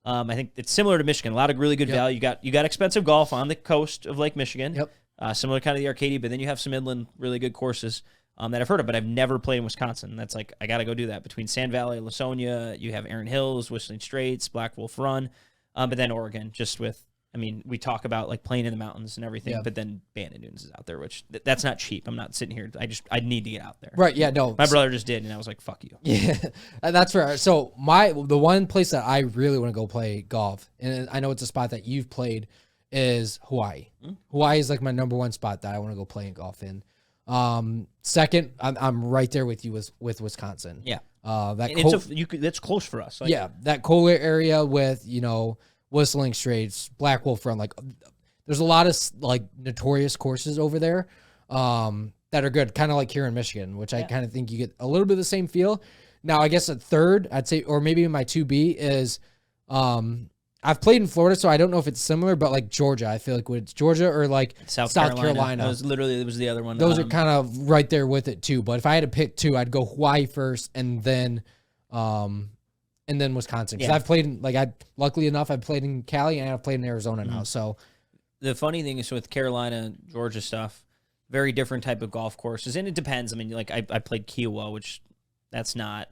I think it's similar to Michigan. A lot of really good value. You got expensive golf on the coast of Lake Michigan. Yep. Similar kind of the Arcadia, but then you have some inland really good courses that I've heard of, but I've never played in Wisconsin. That's like, I got to go do that. Between Sand Valley, Lasonia, you have Erin Hills, Whistling Straits, Black Wolf Run, but then Oregon, just with, I mean, we talk about like playing in the mountains and everything, but then Bandon Dunes is out there, which that's not cheap. I'm not sitting here. I need to get out there. Right. Yeah. No. My brother just did, and I was like, fuck you. Yeah, that's fair. So the one place that I really want to go play golf, and I know it's a spot that you've played, is Hawaii. Hawaii is like my number one spot that I want to go play golf in. Second, I'm right there with you with Wisconsin. Yeah. That's close for us. Like, yeah. That Kohler area with, Whistling Straits, Black Wolf Run, like there's a lot of like notorious courses over there, that are good. Kind of like here in Michigan, which I kind of think you get a little bit of the same feel. Now, I guess a third, I'd say, or maybe my 2B is, I've played in Florida, so I don't know if it's similar, but like Georgia, I feel like it's Georgia or like South Carolina. It was the other one. Those are kind of right there with it too. But if I had to pick 2, I'd go Hawaii first and then Wisconsin. Because I've played luckily enough, I've played in Cali and I've played in Arizona now. So the funny thing is with Carolina, Georgia stuff, very different type of golf courses, and it depends. I mean, like I played Kiowa, which that's not.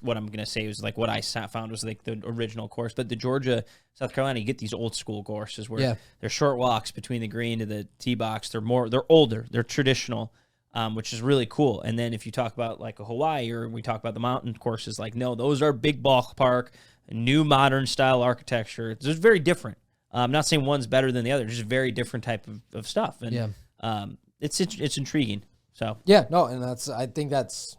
What I'm going to say is like what I found was like the original course. But the Georgia, South Carolina, you get these old school courses where they're short walks between the green to the tee box. They're older, they're traditional, which is really cool. And then if you talk about like a Hawaii or we talk about the mountain courses, like, no, those are big ballpark, new modern style architecture. It's just very different. I'm not saying one's better than the other, just very different type of stuff. And it's intriguing. So and I think that's,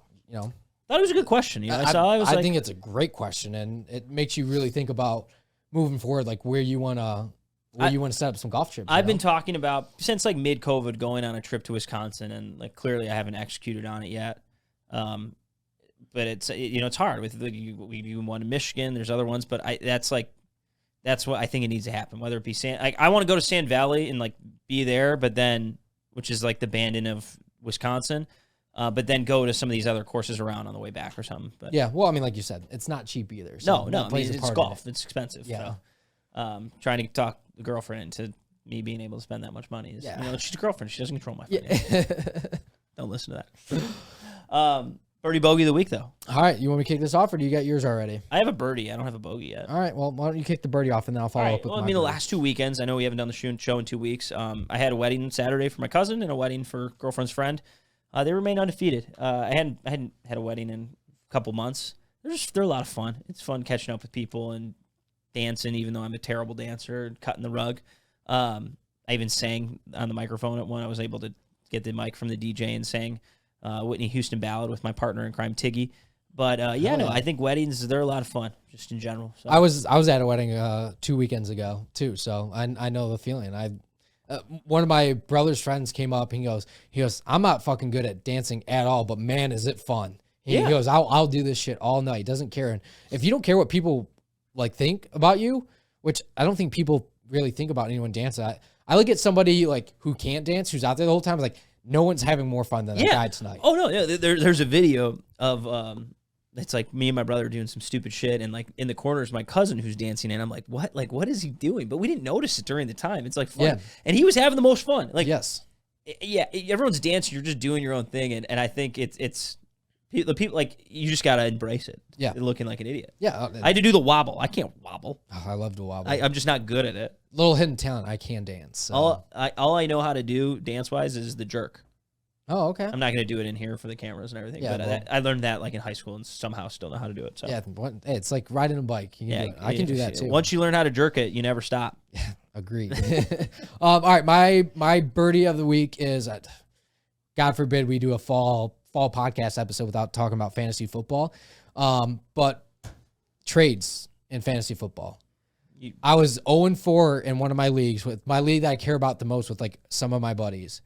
That was a good question. I think it's a great question, and it makes you really think about moving forward, like where you want to set up some golf trips. I've been talking about since like mid-COVID going on a trip to Wisconsin, and like clearly I haven't executed on it yet. But it's it's hard with we do one in Michigan. There's other ones, but that's what I think it needs to happen. Whether it be I want to go to Sand Valley and like be there, but then which is like the Bandon of Wisconsin. But then go to some of these other courses around on the way back or something. But yeah, well, I mean, like you said, it's not cheap either. So no, I mean, it's golf. It's expensive. Yeah. So, trying to talk the girlfriend into me being able to spend that much money is, she's a girlfriend. She doesn't control my finances. Yeah. Don't listen to that. Birdie bogey of the week, though. All right, you want me to kick this off, or do you got yours already? I have a birdie. I don't have a bogey yet. All right, well, why don't you kick the birdie off, and then I'll follow up with my the last 2 weekends, I know we haven't done the show in 2 weeks. I had a wedding Saturday for my cousin and a wedding for girlfriend's friend. They remain undefeated. I hadn't had a wedding in a couple months. They're a lot of fun. It's fun catching up with people and dancing, even though I'm a terrible dancer, and cutting the rug. I even sang on the microphone at one. I was able to get the mic from the DJ and sang Whitney Houston ballad with my partner in crime, Tiggy. But I think weddings, they're a lot of fun, just in general. So. I was at a wedding 2 weekends ago too, so I know the feeling. One of my brother's friends came up. He goes, I'm not fucking good at dancing at all, but man, is it fun. He goes, I'll do this shit all night. He doesn't care. And if you don't care what people like think about you, which I don't think people really think about anyone dancing. I look at somebody like who can't dance, who's out there the whole time, like no one's having more fun than that guy tonight. Oh no, yeah. There's a video of it's like me and my brother doing some stupid shit, and like in the corner is my cousin who's dancing, and I'm like, what? Like, what is he doing? But we didn't notice it during the time. It's like fun, and he was having the most fun. Like, everyone's dancing. You're just doing your own thing, and I think it's. The people, like, you just got to embrace it. Yeah. Looking like an idiot. Yeah. I had to do the wobble. I can't wobble. Oh, I love to wobble. I'm just not good at it. Little hidden talent. I can dance. So. All I know how to do dance-wise is the jerk. Oh, okay. I'm not going to do it in here for the cameras and everything. Yeah, but I learned that, like, in high school and somehow still know how to do it. So. Yeah. It's like riding a bike. I can do that, too. Once you learn how to jerk it, you never stop. Yeah. Agreed. All right. My birdie of the week is, God forbid we do a fall podcast episode without talking about fantasy football. But trades in fantasy football. I was 0-4 in one of my leagues, with my league that I care about the most, with like some of my buddies.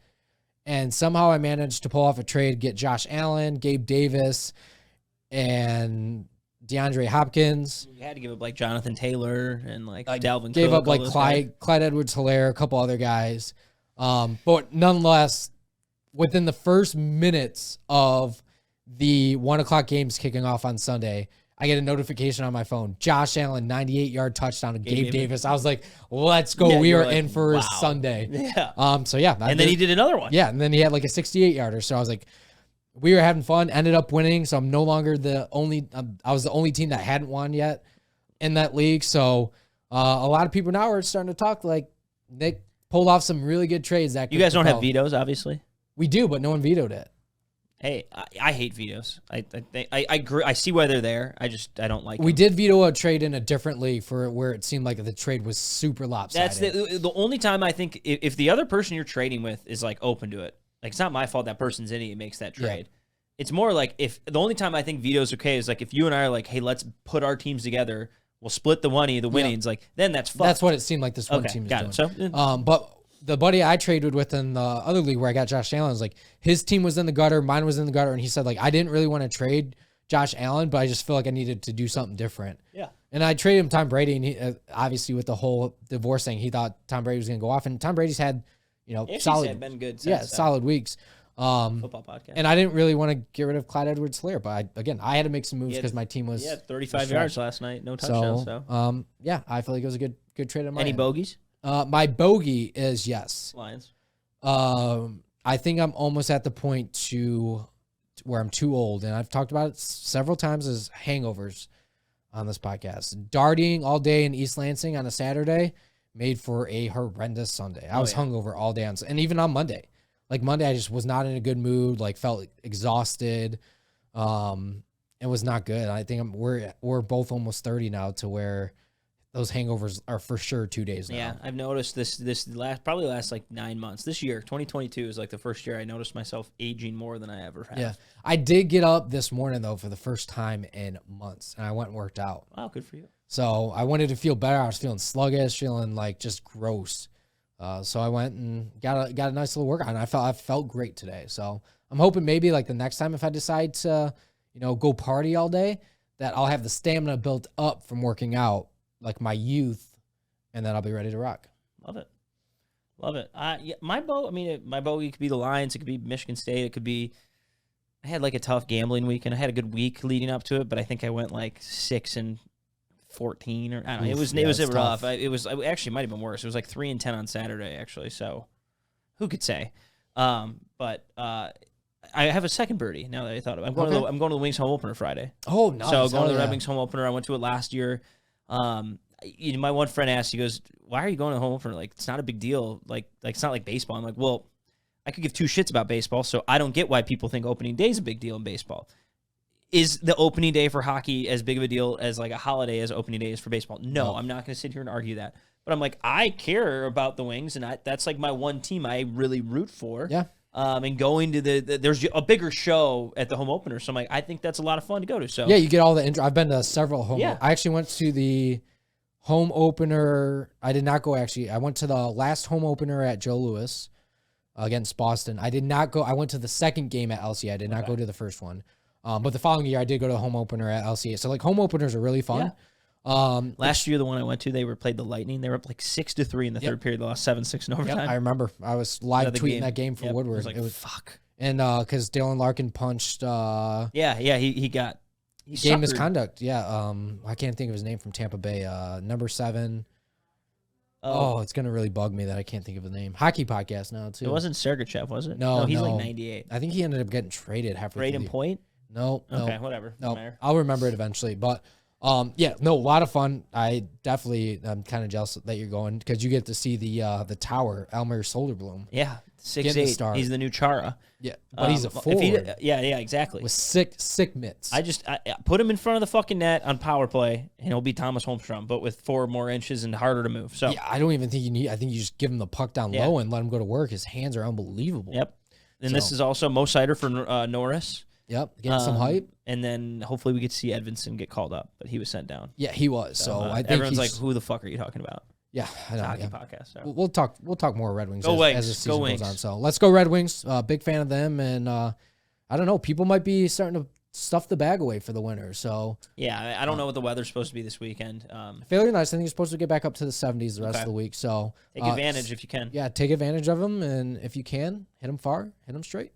And somehow I managed to pull off a trade, get Josh Allen, Gabe Davis, and DeAndre Hopkins. You had to give up like Jonathan Taylor and like Dalvin gave Cook, up like Clyde Edwards-Helaire, a couple other guys. But nonetheless, within the first minutes of the 1:00 games kicking off on Sunday, I get a notification on my phone. Josh Allen, 98-yard touchdown to Gabe Davis. I was like, let's go. Yeah, we are in for Sunday. Yeah. And then he did another one. Yeah. And then he had like a 68-yarder. So I was like, we were having fun, ended up winning. So I'm no longer I was the only team that hadn't won yet in that league. So a lot of people now are starting to talk like Nick pulled off some really good trades. You guys don't have vetoes, obviously. We do, but no one vetoed it. Hey, I hate vetoes. I agree. I see why they're there. I don't like. We did veto a trade in a different league for where it seemed like the trade was super lopsided. That's the only time I think if the other person you're trading with is like open to it, like it's not my fault that person's in it and makes that trade. Yeah. It's more like if the only time I think veto's okay is like if you and I are like, hey, let's put our teams together. We'll split the money, the winnings. Like then that's fucked. That's what it seemed like this one team is doing. So, but. The buddy I traded with in the other league where I got Josh Allen was like, his team was in the gutter, mine was in the gutter, and he said like, I didn't really want to trade Josh Allen, but I just feel like I needed to do something different. Yeah. And I traded him Tom Brady, and he, obviously with the whole divorce thing, he thought Tom Brady was going to go off, and Tom Brady's had solid, been good solid weeks. Football podcast. And I didn't really want to get rid of Clyde Edwards-Helaire, but I had to make some moves because my team was 35 yards last night, no touchdowns. So I feel like it was a good trade on my end. Bogeys? My bogey is yes. Lions. I think I'm almost at the point to where I'm too old, and I've talked about it several times as hangovers on this podcast. Darting all day in East Lansing on a Saturday made for a horrendous Sunday. I was hungover all day and even on Monday. Like Monday, I just was not in a good mood. Like felt exhausted. It was not good. I think we're both almost 30 now, to where those hangovers are for sure 2 days now. Yeah, I've noticed this last like 9 months. This year, 2022 is like the first year I noticed myself aging more than I ever have. Yeah, I did get up this morning though for the first time in months, and I went and worked out. Wow, good for you. So I wanted to feel better. I was feeling sluggish, feeling like just gross. So I went and got a nice little workout, and I felt great today. So I'm hoping maybe like the next time if I decide to go party all day, that I'll have the stamina built up from working out like my youth, and then I'll be ready to rock. Love it. My bogey could be the Lions. It could be Michigan State. It could be. I had like a tough gambling week, and I had a good week leading up to it, but I think I went like 6-14, or I don't know. It was rough. It actually might have been worse. It was like 3-10 on Saturday actually. So who could say? But I have a second birdie now that I thought of it. I'm going to the Wings home opener Friday. Oh, nice. So going to the Red Wings home opener. I went to it last year. My one friend asked, he goes, why are you going to home opener? Like, it's not a big deal. Like it's not like baseball. I'm like, well, I could give two shits about baseball, so I don't get why people think opening day is a big deal in baseball. Is the opening day for hockey as big of a deal as like a holiday as opening day is for baseball? No, I'm not going to sit here and argue that. But I'm like, I care about the Wings, and that's like my one team I really root for. Yeah. And going to there's a bigger show at the home opener. So I'm like, I think that's a lot of fun to go to. So yeah, you get all the I've been to several home. Yeah. I actually went to the home opener. I did not go actually. I went to the last home opener at Joe Louis against Boston. I did not go. I went to the second game at LCA. I did not go to the first one. But the following year I did go to the home opener at LCA. So like home openers are really fun. Yeah. Last year, the one I went to, they played the Lightning. They were up like 6-3 in the third period. They lost 7-6 in overtime. I remember. I was live tweeting that game for Woodward. It was fuck. And because Dalen Larkin punched. He got game misconduct. Yeah. I can't think of his name from Tampa Bay. Number 7. Oh, it's gonna really bug me that I can't think of the name. Hockey podcast now too. It wasn't Sergachev, was it? No, he's like 98. I think he ended up getting traded halfway. Braden Point. No. Okay, whatever. No, I'll remember it eventually. But a lot of fun. I'm kind of jealous that you're going because you get to see the tower, Elmer Soderblom. Yeah, 6'8". He's the new Chara. Yeah, but he's a forward. Exactly. With sick mitts. I put him in front of the fucking net on power play, and he'll be Thomas Holmstrom, but with 4 more inches and harder to move. So yeah, I don't even think you need. I think you just give him the puck down low and let him go to work. His hands are unbelievable. Yep. And this is also Mo Sider for Norris. Yep, getting some hype. And then hopefully we get to see Edvinson get called up, but he was sent down. Yeah, he was. So I think everyone's like, who the fuck are you talking about? Yeah, I know. Hockey podcast. So. We'll talk more Red Wings as the season goes on. So let's go Red Wings. Big fan of them, and I don't know. People might be starting to stuff the bag away for the winter. So yeah, I don't know what the weather's supposed to be this weekend. Fairly nice. I think it's supposed to get back up to the 70s the rest of the week. So take advantage if you can. Yeah, take advantage of them, and if you can, hit them far, hit them straight.